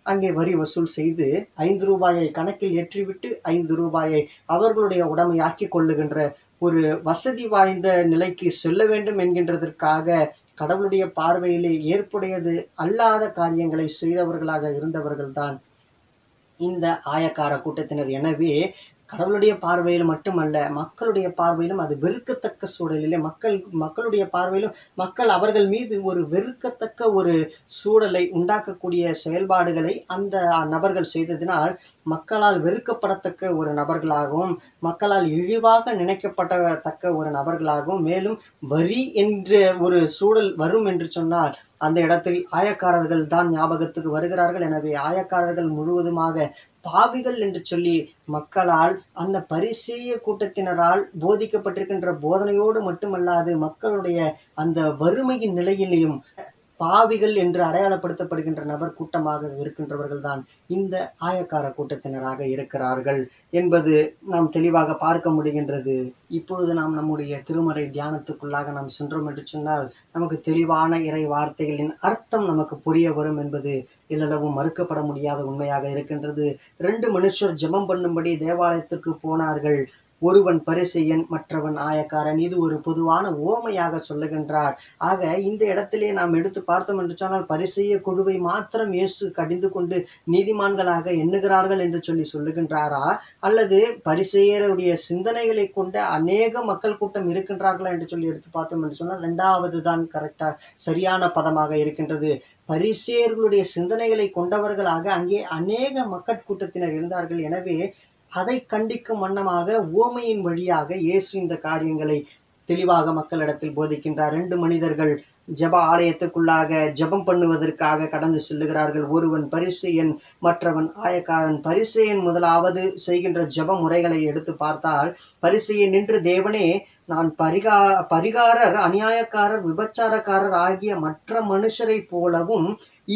அங்கே வரி வசூல் செய்து 5 ரூபாயை கணக்கில் ஏற்றிவிட்டு 5 ரூபாயை அவர்களுடைய உடைமையாக்கி கொள்ளுகின்ற ஒரு வசதி வாய்ந்த நிலைக்கு செல்ல வேண்டும் என்கின்றதற்காக கடவுளுடைய பார்வையிலே ஏற்புடையது அல்லாத காரியங்களை செய்தவர்களாக இருந்தவர்கள் தான் இந்த ஆயக்கார கூட்டத்தினர். எனவே கடவுளுடைய பார்வையில் மட்டுமல்ல, மக்களுடைய பார்வையிலும் அது வெறுக்கத்தக்க சூழலிலே மக்களுடைய பார்வையிலும் மக்கள் அவர்கள் மீது ஒரு வெறுக்கத்தக்க ஒரு சூழலை உண்டாக்கக்கூடிய செயல்பாடுகளை அந்த நபர்கள் செய்ததினால் மக்களால் வெறுக்கப்படத்தக்க ஒரு நபர்களாகவும், மக்களால் இழிவாக நினைக்கப்படத்தக்க ஒரு நபர்களாகவும், மேலும் வரி என்ற ஒரு சூழல் வரும் என்று சொன்னால் அந்த இடத்தில் ஆயக்காரர்கள் தான் ஞாபகத்துக்கு வருகிறார்கள். எனவே ஆயக்காரர்கள் முழுவதுமாக பாவிகள் என்று சொல்லி மக்களால், அந்த பரிசேய கூட்டத்தினரால் போதிக்கப்பட்டிருக்கின்ற போதனையோடு மட்டுமல்லாது மக்களுடைய அந்த வறுமையின் நிலையிலையும் பாவிகள் என்று அடையாளப்படுத்தப்படுகின்ற நபர் கூட்டமாக இருக்கின்றவர்கள் தான் இந்த ஆயக்கார கூட்டத்தினராக இருக்கிறார்கள் என்பது நாம் தெளிவாக பார்க்க முடிகின்றது. இப்பொழுது நாம் நம்முடைய திருமறை தியானத்துக்குள்ளாக நாம் சென்றோம் என்று சொன்னால், நமக்கு தெளிவான இறை வார்த்தைகளின் அர்த்தம் நமக்கு புரிய வரும் என்பது எல்லளவும் மறுக்கப்பட முடியாத உண்மையாக இருக்கின்றது. 2 மனுஷர் ஜெபம் பண்ணும்படி தேவாலயத்திற்கு போனார்கள். ஒருவன் பரிசேயன், மற்றவன் ஆயக்காரன். இது ஒரு பொதுவான ஓமையாக சொல்லுகின்றார். ஆக இந்த இடத்திலே நாம் எடுத்து பார்த்தோம் என்று சொன்னால், பரிசேய குழுவை மாத்திரம் இயேசு கடிந்து கொண்டு நீதிமான்களாக எண்ணுகிறார்கள் என்று சொல்லி சொல்லுகின்றாரா, அல்லது பரிசேயருடைய சிந்தனைகளை கொண்ட அநேக மக்கள் கூட்டம் இருக்கின்றார்களா என்று சொல்லி எடுத்து பார்த்தோம் என்று சொன்னால், 2வது தான் கரெக்டா சரியான பதமாக இருக்கின்றது. பரிசேயர்களுடைய சிந்தனைகளை கொண்டவர்களாக அங்கே அநேக மக்கள் கூட்டத்தினர் இருந்தார்கள். எனவே அதை கண்டிக்கும் வண்ணமாக உவமையின் வழியாக இயேசு இந்த காரியங்களை தெளிவாக மக்களிடத்தில் போதிக்கின்றார். 2 மனிதர்கள் ஜெப ஆலயத்துக்குள்ளாக ஜெபம் பண்ணுவதற்காக கடந்து செல்லுகிறார்கள். ஒருவன் பரிசேயன், மற்றவன் ஆயக்காரன். பரிசேயன் முதலாவது செய்கின்ற ஜெப முறைகளை எடுத்து பார்த்தால், பரிசேயன் நின்று, தேவனே, நான் பரிகாரர், அநியாயக்காரர், விபச்சாரக்காரர் ஆகிய மற்ற மனுஷரை போலவும்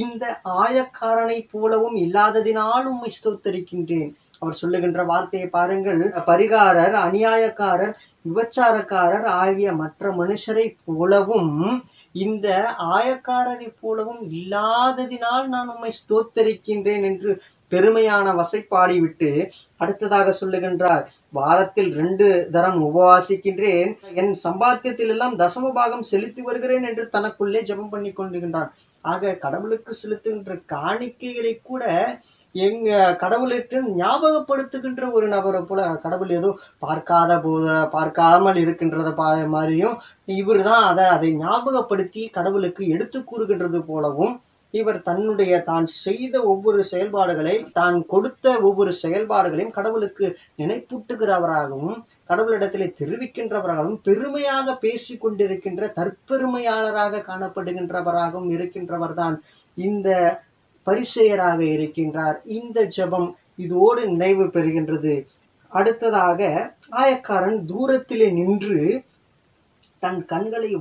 இந்த ஆயக்காரனை போலவும் இல்லாததினால் உம்மை ஸ்தோத்தரிக்கின்றேன். அவர் சொல்லுகின்ற வார்த்தையை பாருங்கள். பரிகாரர், அநியாயக்காரர், விபச்சாரக்காரர் ஆகிய மற்ற மனுஷரை போலவும் இந்த ஆயக்காரரை போலவும் இல்லாததினால் நான் உம்மை ஸ்தோத்தரிக்கின்றேன் என்று பெருமையான வசைப்பாடி விட்டு அடுத்ததாக சொல்லுகின்றார், வாரத்தில் 2 தரம் உபவாசிக்கின்றேன், என் சம்பாத்தியத்தில் எல்லாம் தசம பாகம் செலுத்தி வருகிறேன் என்று தனக்குள்ளே ஜெபம் பண்ணி கொண்டிருக்கின்றான். ஆக கடவுளுக்கு செலுத்துகின்ற காணிக்கைகளை கூட எங்க கடவுளுக்கு ஞாபகப்படுத்துகின்ற ஒரு நபரை போல, கடவுள் ஏதோ பார்க்காமல் இருக்கின்றத மாதிரியும் இவர் தான் அதை ஞாபகப்படுத்தி கடவுளுக்கு எடுத்து கூறுகின்றது போலவும், இவர் தான் செய்த ஒவ்வொரு செயல்பாடுகளை, தான் கொடுத்த ஒவ்வொரு செயல்பாடுகளையும் கடவுளுக்கு நினைப்பூட்டுகிறவராகவும் கடவுளிடத்திலே தெரிவிக்கின்றவராகவும் பெருமையாக பேசி கொண்டிருக்கின்ற தற்பெருமையாளராக காணப்படுகின்றவராகவும் இருக்கின்றவர் தான் இந்த பரிசேயராக இருக்கின்றார். இந்த ஜெபம் இதோடு நிறைவு பெறுகின்றது. அடுத்ததாக ஆயக்காரன் தூரத்திலே நின்று தன் கண்களை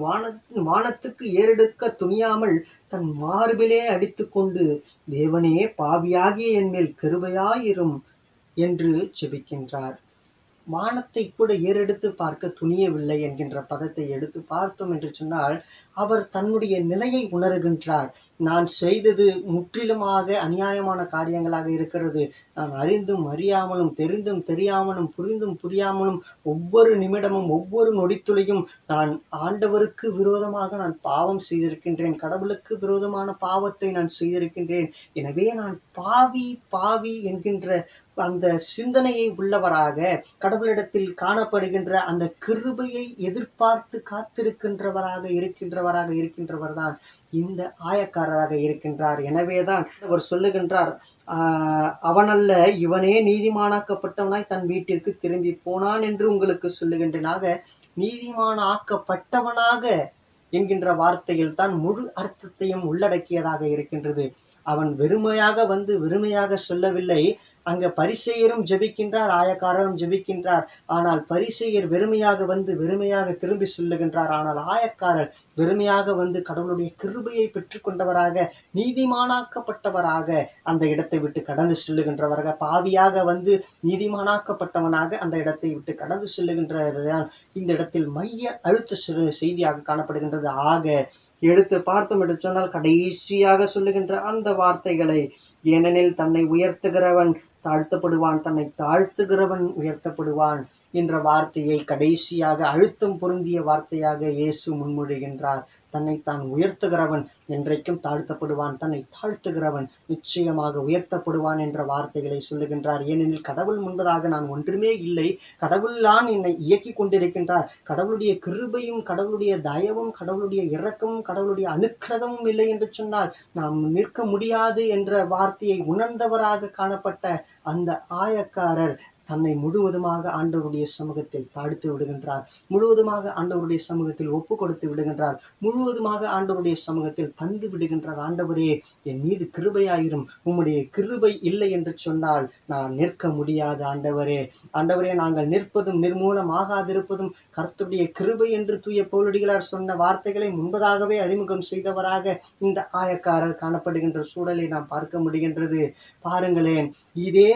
வானத்துக்கு ஏறெடுக்க துணியாமல் தன் மார்பிலே அடித்து கொண்டு, தேவனே, பாவியாகிய என் மேல் கிருபையாயிரும் என்று ஜெபிக்கின்றார். வானத்தை கூட ஏறெடுத்து பார்க்க துணியவில்லை என்கின்ற பதத்தை எடுத்து பார்த்தோம் என்று சொன்னால், அவர் தன்னுடைய நிலையை உணர்கின்றார். நான் செய்தது முற்றிலுமாக அநியாயமான காரியங்களாக இருக்கிறது. நான் அறிந்தும் அறியாமலும், தெரிந்தும் தெரியாமலும், புரிந்தும் புரியாமலும், ஒவ்வொரு நிமிடமும் ஒவ்வொரு நொடித்துளியும் நான் ஆண்டவருக்கு விரோதமாக நான் பாவம் செய்திருக்கின்றேன். கடவுளுக்கு விரோதமான பாவத்தை நான் செய்திருக்கின்றேன். எனவே நான் பாவி பாவி என்கின்ற அந்த சிந்தனையை உள்ளவராக, கடவுளிடத்தில் காணப்படுகின்ற அந்த கிருபையை எதிர்பார்த்து காத்திருக்கின்றவராக இருக்கின்றவர் தான் இந்த ஆயக்காரராக இருக்கின்றார். எனவேதான் அவர் சொல்லுகின்றார், அவனல்ல இவனே நீதிமானாக்கப்பட்டவனாய் தன் வீட்டிற்கு திரும்பி போனான் என்று உங்களுக்கு சொல்லுகின்றனாக, நீதிமானாக்கப்பட்டவனாக என்கின்ற வார்த்தையில் தான் முழு அர்த்தத்தையும் உள்ளடக்கியதாக இருக்கின்றது. அவன் வெறுமையாக வந்து வெறுமையாக சொல்லவில்லை. அங்க பரிசேயரும் ஜெபிக்கின்றார், ஆயக்காரரும் ஜெபிக்கின்றார். ஆனால் பரிசேயர் வெறுமையாக வந்து வெறுமையாக திரும்பி சொல்லுகின்றார். ஆனால் ஆயக்காரர் வெறுமையாக வந்து கடவுளுடைய கிருபையை பெற்றுக்கொண்டவராக, நீதிமானாக்கப்பட்டவராக அந்த இடத்தை விட்டு கடந்து செல்லுகின்றவராக, பாவியாக வந்து நீதிமானாக்கப்பட்டவனாக அந்த இடத்தை விட்டு கடந்து செல்லுகின்றதுதான் இந்த இடத்தில் மைய அழுத்த செய்தியாக காணப்படுகின்றது. ஆக எடுத்து பார்த்தோம் என்று சொன்னால், கடைசியாக சொல்லுகின்ற அந்த வார்த்தைகளை, ஏனெனில் தன்னை உயர்த்துகிறவன் தாழ்த்தப்படுவான், தன்னை தாழ்த்துகிறவன் உயர்த்தப்படுவான் என்ற வார்த்தையை கடைசியாக அழுத்தம் பொருந்திய வார்த்தையாக இயேசு முன்மொழிகின்றார். தன்னைத்தான் உயர்த்துகிறவன் என்றைக்கும் தாழ்த்தப்படுவான், தன்னை தாழ்த்துகிறவன் நிச்சயமாக உயர்த்தப்படுவான் என்ற வார்த்தைகளை சொல்லுகின்றார். ஏனெனில் கடவுள் முன்பதாக நான் ஒன்றுமே இல்லை, கடவுள்தான் என்னை இயக்கி கொண்டிருக்கின்றார். கடவுளுடைய கிருபையும் கடவுளுடைய தயவும் கடவுளுடைய இரக்கமும் கடவுளுடைய அனுக்கிரகமும் இல்லை என்று சொன்னால் நாம் நிற்க முடியாது என்ற வார்த்தையை உணர்ந்தவராக காணப்பட்ட அந்த ஆயக்காரர் தன்னை முழுவதுமாக ஆண்டவருடைய சமூகத்தில் தாழ்த்து விடுகின்றார். முழுவதுமாக ஆண்டவருடைய சமூகத்தில் ஒப்பு கொடுத்து விடுகின்றார். முழுவதுமாக ஆண்டவருடைய சமூகத்தில் தந்து விடுகின்றார். ஆண்டவரே, என் மீது கிருபையாயிரும், உம்முடைய கிருபை இல்லை என்று சொன்னால் நான் நிற்க முடியாது. ஆண்டவரே, ஆண்டவரே, நாங்கள் நிற்பதும் நிர்மூலமாகாதிருப்பதும் கர்த்தருடைய கிருபை என்று தூய பவுலடிகளார் சொன்ன வார்த்தைகளை முன்பதாகவே அறிமுகம் செய்தவராக இந்த ஆயக்காரர் காணப்படுகின்ற சூழலை நாம் பார்க்க முடிகின்றது. பாருங்களேன், இதே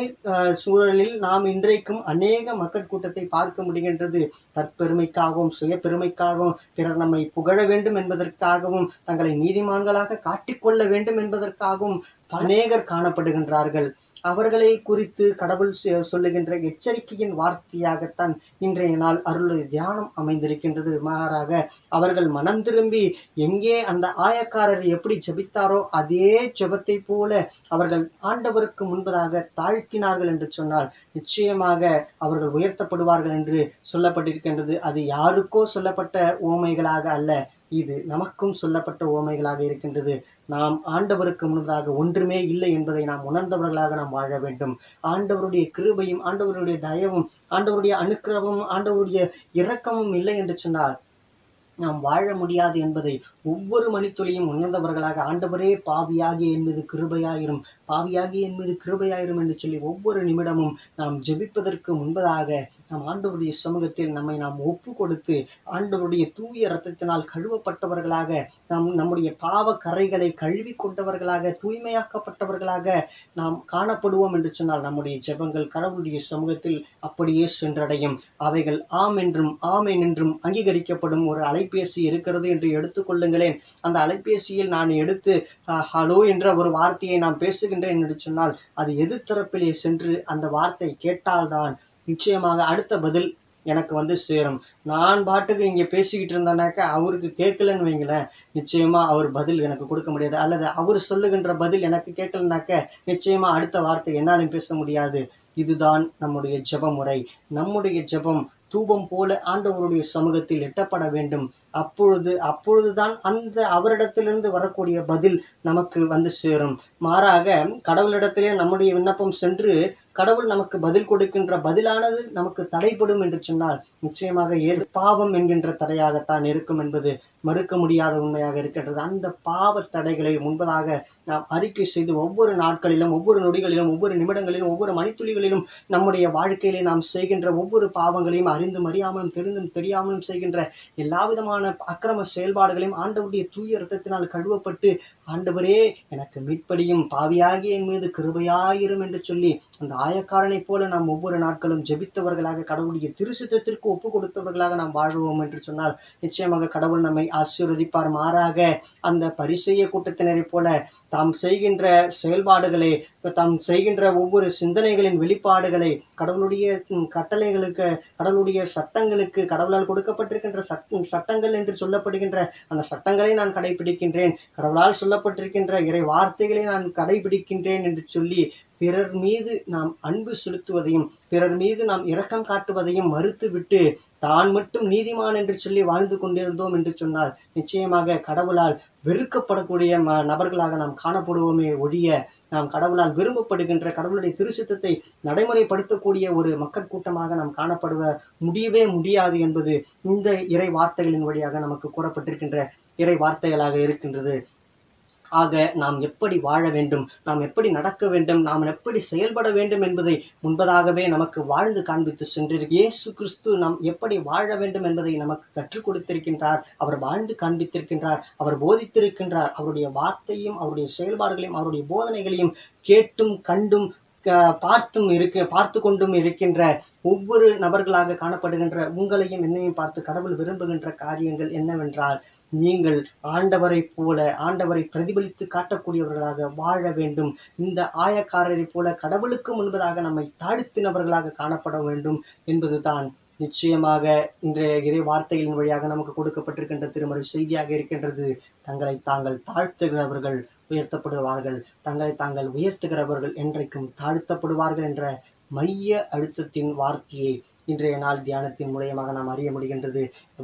சூழலில் நாம் இன்றைக்கும் அநேக மக்கள் கூட்டத்தை பார்க்க முடிகின்றது. தற்பெருமைக்காகவும் சுய பெருமைக்காகவும் பிறர் நம்மை புகழ வேண்டும் என்பதற்காகவும் தங்களை நீதிமான்களாக காட்டிக்கொள்ள வேண்டும் என்பதற்காகவும் அநேகர் காணப்படுகின்றார்கள். அவர்களை குறித்து கடவுள் சொல்லுகின்ற எச்சரிக்கையின் வார்த்தையாகத்தான் இன்றைய நாள் அருளுடைய தியானம் அமைந்திருக்கின்றது. மாறாக அவர்கள் மனம் திரும்பி எங்கே அந்த ஆயக்காரர் எப்படி ஜெபித்தாரோ அதே ஜெபத்தை போல அவர்கள் ஆண்டவருக்கு முன்பதாக தாழ்த்தினார்கள் என்று சொன்னால் நிச்சயமாக அவர்கள் உயர்த்தப்படுவார்கள் என்று சொல்லப்பட்டிருக்கின்றது. அது யாருக்கோ சொல்லப்பட்ட உவமைகளாக அல்ல, இது நமக்கும் சொல்லப்பட்ட உவமைகளாக இருக்கின்றது. நாம் ஆண்டவருக்கு முன்னதாக ஒன்றுமே இல்லை என்பதை நாம் உணர்ந்தவர்களாக நாம் வாழ வேண்டும். ஆண்டவருடைய கிருபையும் ஆண்டவருடைய தயவும் ஆண்டவருடைய அனுக்கிரகமும் ஆண்டவருடைய இரக்கமும் இல்லை என்று சொன்னால் நாம் வாழ முடியாது என்பதை ஒவ்வொரு மணித்துளியும் உணர்ந்தவர்களாக, ஆண்டவரே பாவியாகி என் மீது கிருபையாயிரும், பாவியாகி என் மீது கிருபையாயிரும் என்று சொல்லி ஒவ்வொரு நிமிடமும் நாம் ஜெபிப்பதற்கு முன்பதாக நாம் ஆண்டவருடைய சமூகத்தில் நம்மை நாம் ஒப்பு கொடுத்து ஆண்டவருடைய தூய இரத்தத்தினால் கழுவப்பட்டவர்களாக, நம்முடைய பாவ கரைகளை கழுவி கொண்டவர்களாக, தூய்மையாக்கப்பட்டவர்களாக நாம் காணப்படுவோம் என்று சொன்னால் நம்முடைய ஜெபங்கள் கடவுளுடைய சமூகத்தில் அப்படியே சென்றடையும். அவைகள் ஆம் என்றும் ஆமேன் என்றும் அங்கீகரிக்கப்படும். ஒரு அலைபேசி இருக்கிறது என்று எடுத்துக்கொள்ளுங்களேன். அந்த அலைபேசியில் நான் எடுத்து ஹலோ என்ற ஒரு வார்த்தையை நான் பேசுகின்றேன் என்று சொன்னால் அது எதிர்த்தரப்பிலே சென்று அந்த வார்த்தை கேட்டால்தான் நிச்சயமாக அடுத்த பதில் எனக்கு வந்து சேரும். நான் பாட்டுக்கு இங்கே பேசிக்கிட்டு இருந்தேனாக்கா அவருக்கு கேட்கலன்னு வைங்களேன், நிச்சயமா அவர் பதில் எனக்கு கொடுக்க முடியாது. அல்லது அவர் சொல்லுகின்ற பதில் எனக்கு கேட்கலனாக்க நிச்சயமா அடுத்த வார்த்தை என்னாலும் பேச முடியாது. இதுதான் நம்முடைய ஜெப முறை. நம்முடைய ஜெபம் தூபம் போல ஆண்டவருடைய சமூகத்தில் எட்டப்பட வேண்டும். அப்பொழுதுதான் அந்த அவரிடத்திலிருந்து வரக்கூடிய பதில் நமக்கு வந்து சேரும். மாறாக கடவுளிடத்திலே நம்முடைய விண்ணப்பம் சென்று கடவுள் நமக்கு பதில் கொடுக்கின்ற பதிலானது நமக்கு தடைப்படும் என்று சொன்னால் நிச்சயமாக ஏது பாவம் என்கின்ற தடையாகத்தான் இருக்கும் என்பது மறுக்க முடியாத உண்மையாக இருக்கின்றது. அந்த பாவ தடைகளை முன்பதாக நாம் அறிக்கை செய்து ஒவ்வொரு நாட்களிலும் ஒவ்வொரு நொடிகளிலும் ஒவ்வொரு நிமிடங்களிலும் ஒவ்வொரு மணித்துளிகளிலும் நம்முடைய வாழ்க்கையிலே நாம் செய்கின்ற ஒவ்வொரு பாவங்களையும் அறிந்தும் அறியாமலும் தெரிந்தும் தெரியாமலும் செய்கின்ற எல்லா விதமான விதமான அக்கிரம செயல்பாடுகளையும் ஆண்டவருடைய தூய இரத்தத்தினால் கழுவப்பட்டு, ஆண்டவரே எனக்கு மீட்படியும், பாவியாகிய என் மீது கிருபையாயிரும் என்று சொல்லி அந்த ஆயக்காரனைப் போல நாம் ஒவ்வொரு நாட்களும் ஜெபித்தவர்களாக, கடவுளுடைய திருசித்தத்திற்கு ஒப்பு கொடுத்தவர்களாக நாம் வாழ்வோம் என்று சொன்னால் நிச்சயமாக கடவுள் நம்மை ஆசீர்வதிப்பார். மாறாக அந்த பரிசேய கூட்டத்தினரைப் போல தாம் செய்கின்ற செயல்பாடுகளை, தாம் செய்கின்ற ஒவ்வொரு சிந்தனைகளின் வெளிப்பாடுகளை கடவுளுடைய கட்டளைகளுக்கு, கடவுளுடைய சட்டங்களுக்கு, கடவுளால் கொடுக்கப்பட்டிருக்கின்ற சட்டங்கள் என்று சொல்லப்படுகின்ற அந்த சட்டங்களை நான் கடைபிடிக்கின்றேன், கடவுளால் சொல்லப்பட்டிருக்கின்ற இறை வார்த்தைகளை நான் கடைபிடிக்கின்றேன் என்று சொல்லி பிறர் மீது நாம் அன்பு செலுத்துவதையும், பிறர் மீது நாம் இரக்கம் காட்டுவதையும் மறுத்துவிட்டு தான் மட்டும் நீதிமான் என்று சொல்லி வாழ்ந்து கொண்டிருந்தோம் என்று சொன்னால் நிச்சயமாக கடவுளால் வெறுக்கப்படக்கூடிய நபர்களாக நாம் காணப்படுவோமே ஒழிய, நாம் கடவுளால் விரும்பப்படுகின்ற, கடவுளுடைய திருச்சித்தத்தை நடைமுறைப்படுத்தக்கூடிய ஒரு மக்கள் கூட்டமாக நாம் காணப்படுவ முடியவே முடியாது என்பது இந்த இறை வார்த்தைகளின் வழியாக நமக்கு கூறப்பட்டிருக்கின்ற இறை வார்த்தைகளாக இருக்கின்றது. ஆக நாம் எப்படி வாழ வேண்டும், நாம் எப்படி நடக்க வேண்டும், நாம் எப்படி செயல்பட வேண்டும் என்பதை முன்பதாகவே நமக்கு வாழ்ந்து காண்பித்து சென்றிருக்கிறார். இயேசு கிறிஸ்து நாம் எப்படி வாழ வேண்டும் என்பதை நமக்கு கற்றுக் கொடுத்திருக்கின்றார். அவர் வாழ்ந்து காண்பித்திருக்கின்றார், அவர் போதித்திருக்கின்றார். அவருடைய வார்த்தையும், அவருடைய செயல்பாடுகளையும், அவருடைய போதனைகளையும் கேட்டும் கண்டும் பார்த்து கொண்டும் இருக்கின்ற ஒவ்வொரு நபர்களாக காணப்படுகின்ற உங்களையும் என்னையும் பார்த்து கடவுள் விரும்புகின்ற காரியங்கள் என்னவென்றால், நீங்கள் ஆண்டவரை போல, ஆண்டவரை பிரதிபலித்து காட்டக்கூடியவர்களாக வாழ வேண்டும். இந்த ஆயக்காரரை போல கடவுளுக்கு முன்பதாக நம்மை தாழ்த்தினவர்களாக காணப்பட வேண்டும் என்பதுதான் நிச்சயமாக இன்றைய இறை வார்த்தைகளின் வழியாக நமக்கு கொடுக்கப்பட்டிருக்கின்ற திருமறை செய்தியாக இருக்கின்றது. தங்களை தாங்கள் தாழ்த்துகிறவர்கள் உயர்த்தப்படுவார்கள், தங்களை தாங்கள் உயர்த்துகிறவர்கள் என்றைக்கும் தாழ்த்தப்படுவார்கள் என்ற மைய அழுத்தத்தின் வார்த்தையை இன்றைய நாள் தியானத்தின் மூலமாக நாம் அறிய முடிகின்றது.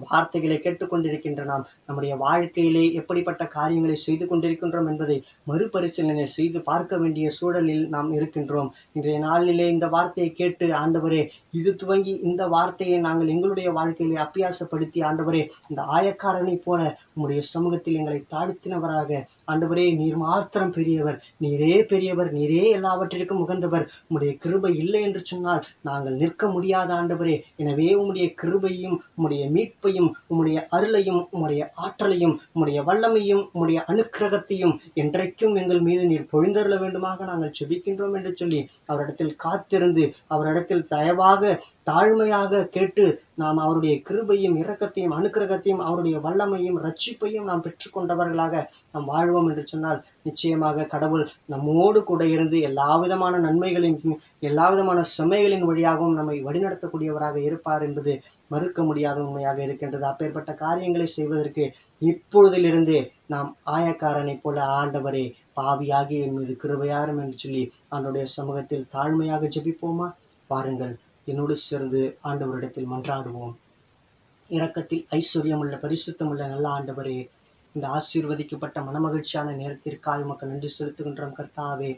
வார்த்தைகளை கேட்டுக்கொண்டிருக்கின்ற நாம் நம்முடைய வாழ்க்கையிலே எப்படிப்பட்ட காரியங்களை செய்து கொண்டிருக்கின்றோம் என்பதை மறுபரிசீலனை செய்து பார்க்க வேண்டிய சூழலில் நாம் இருக்கின்றோம். இன்றைய நாளிலே இந்த வார்த்தையை கேட்டு, ஆண்டவரே இது துவங்கி இந்த வார்த்தையை நாங்கள் எங்களுடைய வாழ்க்கையிலே அபியாசப்படுத்தி, ஆண்டவரே இந்த ஆயக்காரனை போல உம்முடைய சமூகத்தில் எங்களை தாழ்த்தினவராக, ஆண்டவரே நீர் மாத்திரம் பெரியவர், நீரே பெரியவர், நீரே எல்லாவற்றிற்கும் உகந்தவர், உம்முடைய கிருபை இல்லை என்று சொன்னால் நாங்கள் நிற்க முடியாத ஆண்டவரே. எனவே உம்முடைய கிருபையும், உம்முடைய மீட்பையும், உம்முடைய அருளையும், உம்முடைய ஆற்றலையும், உம்முடைய வல்லமையும், உம்முடைய அனுக்கிரகத்தையும் என்றைக்கும் எங்கள் மீது நீர் பொழிந்தருள வேண்டுமாக நாங்கள் செபிக்கின்றோம் என்று சொல்லி அவரிடத்தில் காத்திருந்து, அவரிடத்தில் தயவாக தாழ்மையாக கேட்டு நாம் அவருடைய கிருபையும், இரக்கத்தையும், அனுக்கிரகத்தையும், அவருடைய வல்லமையும், ரட்சிப்பையும் நாம் பெற்றுக்கொண்டவர்களாக நாம் வாழ்வோம் என்று சொன்னால் நிச்சயமாக கடவுள் நம்மோடு கூட இருந்து எல்லா விதமான நன்மைகளையும், எல்லா விதமான செம்மைகளின் வழியாகவும் நம்மை வழிநடத்தக்கூடியவராக இருப்பார் என்பது மறுக்க முடியாத உண்மையாக இருக்கின்றது. அப்பேற்பட்ட காரியங்களை செய்வதற்கு இப்பொழுதிலிருந்தே நாம் ஆயக்காரனை போல, ஆண்டவரே பாவியாகி என் மீது கிருபையாரும் என்று சொல்லி ஆண்டவருடைய சமூகத்தில் தாழ்மையாக ஜெபிப்போமா? பாருங்கள், என்னோடு சேர்ந்து ஆண்டவரிடத்தில் மன்றாடுவோம். இரக்கத்தில் ஐஸ்வர்யமுள்ள, பரிசுத்தமுள்ள நல்ல ஆண்டவரே, இந்த ஆசீர்வதிக்கப்பட்ட மனமகிழ்ச்சியான நேரத்திற்காக உமக்கு நன்றி செலுத்துகின்றோம் கர்த்தாவே.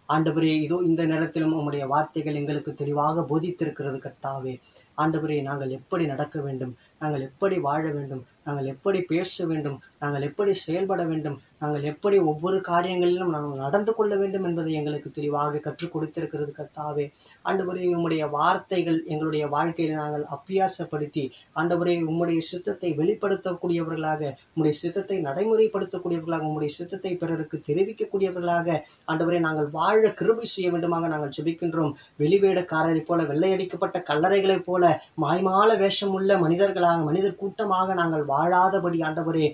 ஆண்டவரே, இதோ இந்த நேரத்திலும் உம்முடைய வார்த்தைகள் எங்களுக்கு தெளிவாக போதித்திருக்கிறது கர்த்தாவே. ஆண்டவரே, நாங்கள் எப்படி நடக்க வேண்டும், நாங்கள் எப்படி வாழ வேண்டும், நாங்கள் எப்படி பேச வேண்டும், நாங்கள் எப்படி செயல்பட வேண்டும், நாங்கள் எப்படி ஒவ்வொரு காரியங்களிலும் நாங்கள் நடந்து கொள்ள வேண்டும் என்பதை எங்களுக்கு தெளிவாக கற்றுக் கொடுத்திருக்கிறது கர்த்தாவே. ஆண்டவரே, உம்முடைய வார்த்தைகள் எங்களுடைய வாழ்க்கையில் நாங்கள் அபியாசப்படுத்தி, ஆண்டவரே உம்முடைய சித்தத்தை வெளிப்படுத்தக்கூடியவர்களாக, உம்முடைய சித்தத்தை நடைமுறைப்படுத்தக்கூடியவர்களாக, உம்முடைய சித்தத்தை பிறருக்கு தெரிவிக்கக்கூடியவர்களாக ஆண்டவரே நாங்கள் வாழ கிருபை செய்ய வேண்டுமாக நாங்கள் ஜெபிக்கின்றோம். வெளிவேடக்காரரை போல, வெள்ளையடிக்கப்பட்ட கல்லறைகளைப் போல மாய்மால வேஷம் உள்ள மனிதர்களாக, மனிதர் கூட்டமாக நாங்கள் வாழாதபடி ஆண்டவரே,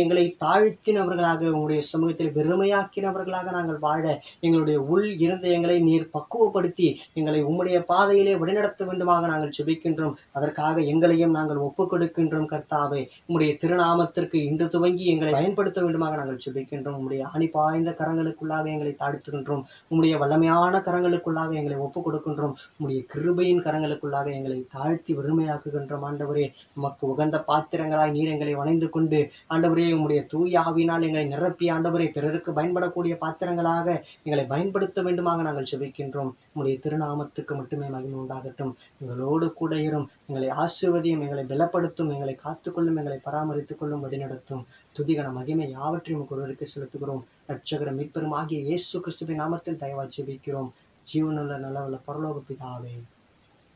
எங்களை தாழ்த்தினவர்களாக, உங்களுடைய சமூகத்தில் வெறுமையாக்கினவர்களாக நாங்கள் வாழ எங்களுடைய உள் இருதயங்களை நீர் பக்குவப்படுத்தி எங்களை உம்முடைய பாதையிலே வழிநடத்த வேண்டுமாக நாங்கள் ஜெபிக்கின்றோம். அதற்காக எங்களையும் நாங்கள் ஒப்புக் கொடுக்கின்றோம் கர்த்தாவே. உம்முடைய திருநாமத்திற்கு இன்று துவங்கி எங்களை பயன்படுத்த வேண்டுமாக நாங்கள் ஜெபிக்கின்றோம். உம்முடைய ஆணி பாய்ந்த கரங்களுக்குள்ளாக எங்களை தாழ்த்துகின்றோம். உம்முடைய வல்லமையான கரங்களுக்குள்ளாக எங்களை ஒப்புக் கொடுக்கின்றோம். உம்முடைய கிருபையின் கரங்களுக்குள்ளாக எங்களை தாழ்த்தி வெறுமையாக்குகின்றோம். ஆண்டவரே, உமக்கு உகந்த பாத்திரங்களாய் நீர் எங்களை வணைந்து கொண்டு, ஆண்டவரே உம்முடைய தூய ஆவியினால் எங்களை நிரப்பி, ஆண்டவரே பிறருக்கு பயன்படக்கூடிய பாத்திரங்களாக எங்களை பயன்படுத்த வேண்டுமாக நாங்கள் ஜெபிக்கின்றோம். உம்முடைய திருநாமத்துக்கு மட்டுமே மகிமை உண்டாகட்டும். எங்களோடு கூட இரும், எங்களை ஆசீர்வதியும், எங்களை பலப்படுத்தும், எங்களை காத்துக்கொள்ளும், எங்களை பராமரித்துக் கொள்ளும், வழிநடத்தும். துதிகன மகிமை யாவற்றையும் ஒருவருக்கு செலுத்துகிறோம். ரட்சகர மீட்பெரும் ஆகிய இயேசு கிறிஸ்துவின் நாமத்தில் தயவாய் ஜெபிக்கிறோம். ஜீவனுள்ள நல்ல பரலோக பிதாவே,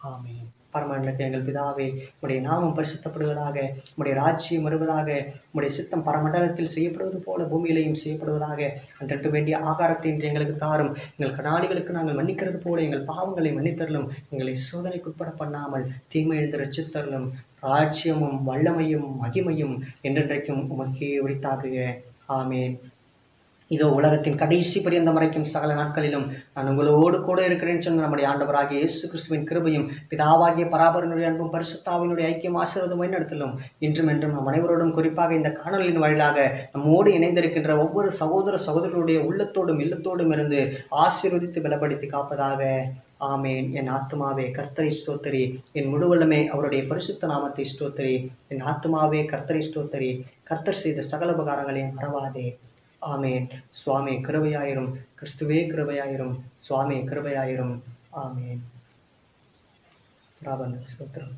ஆமென். பரமண்டலத்தில் எங்கள் பிதாவே, உடைய நாமம் பரிசுத்தப்படுவதாக, உடைய ராஜ்யம் வருவதாக, உடைய சித்தம் பரமண்டலத்தில் செய்யப்படுவது போல பூமியிலையும் செய்யப்படுவதாக. அன்றற்கு வேண்டிய ஆகாரத்தை இன்று எங்களுக்கு தாரும். எங்கள் கடனாளிகளுக்கு நாங்கள் மன்னிக்கிறது போல எங்கள் பாவங்களை மன்னித்தரலும். எங்களை சோதனைக்குட்பட பண்ணாமல் தீமை எழுந்து ரட்சித்தரலும். ராஜ்யமும் வல்லமையும் மகிமையும் என்றென்றைக்கும் உமக்கே உரித்தாகுக. ஆமேன். இதோ உலகத்தின் கடைசி பரியந்தம் வரைக்கும் சகல நாட்களிலும் நான் உங்களோடு கூட இருக்கிறேன்னு சொன்ன நம்முடைய ஆண்டவராகிய இயேசு கிறிஸ்துவின் கிருபையும் பிதாவாகிய பராபரனுடைய அன்பும் பரிசுத்தாவினுடைய ஐக்கியம் ஆசீர்வாதம் வழிநடத்தலும் இன்றும் என்றும் நம் அனைவரோடும் குறிப்பாக இந்த காணொலியின் வாயிலாக நம்மோடு இணைந்திருக்கின்ற ஒவ்வொரு சகோதர சகோதரர்களுடைய உள்ளத்தோடும் இல்லத்தோடும் இருந்து ஆசீர்வதித்து பலப்படுத்தி காப்பதாக. ஆமேன். என் ஆத்மாவே கர்த்தரை ஸ்தோத்திரி, என் முழுவல்லமே அவருடைய பரிசுத்த நாமத்தை ஸ்தோத்திரி. என் ஆத்மாவே கர்த்தரை ஸ்தோத்திரி, கர்த்தர் செய்த சகல உபகாரங்களையும் மறவாதே. ஆமேன். சுவாமி கிருபையாயிரும், கிறிஸ்துவே கிருபையாயிரும், சுவாமி கிருபையாயிரும். ஆமேன். ஸ்தோத்திரம்.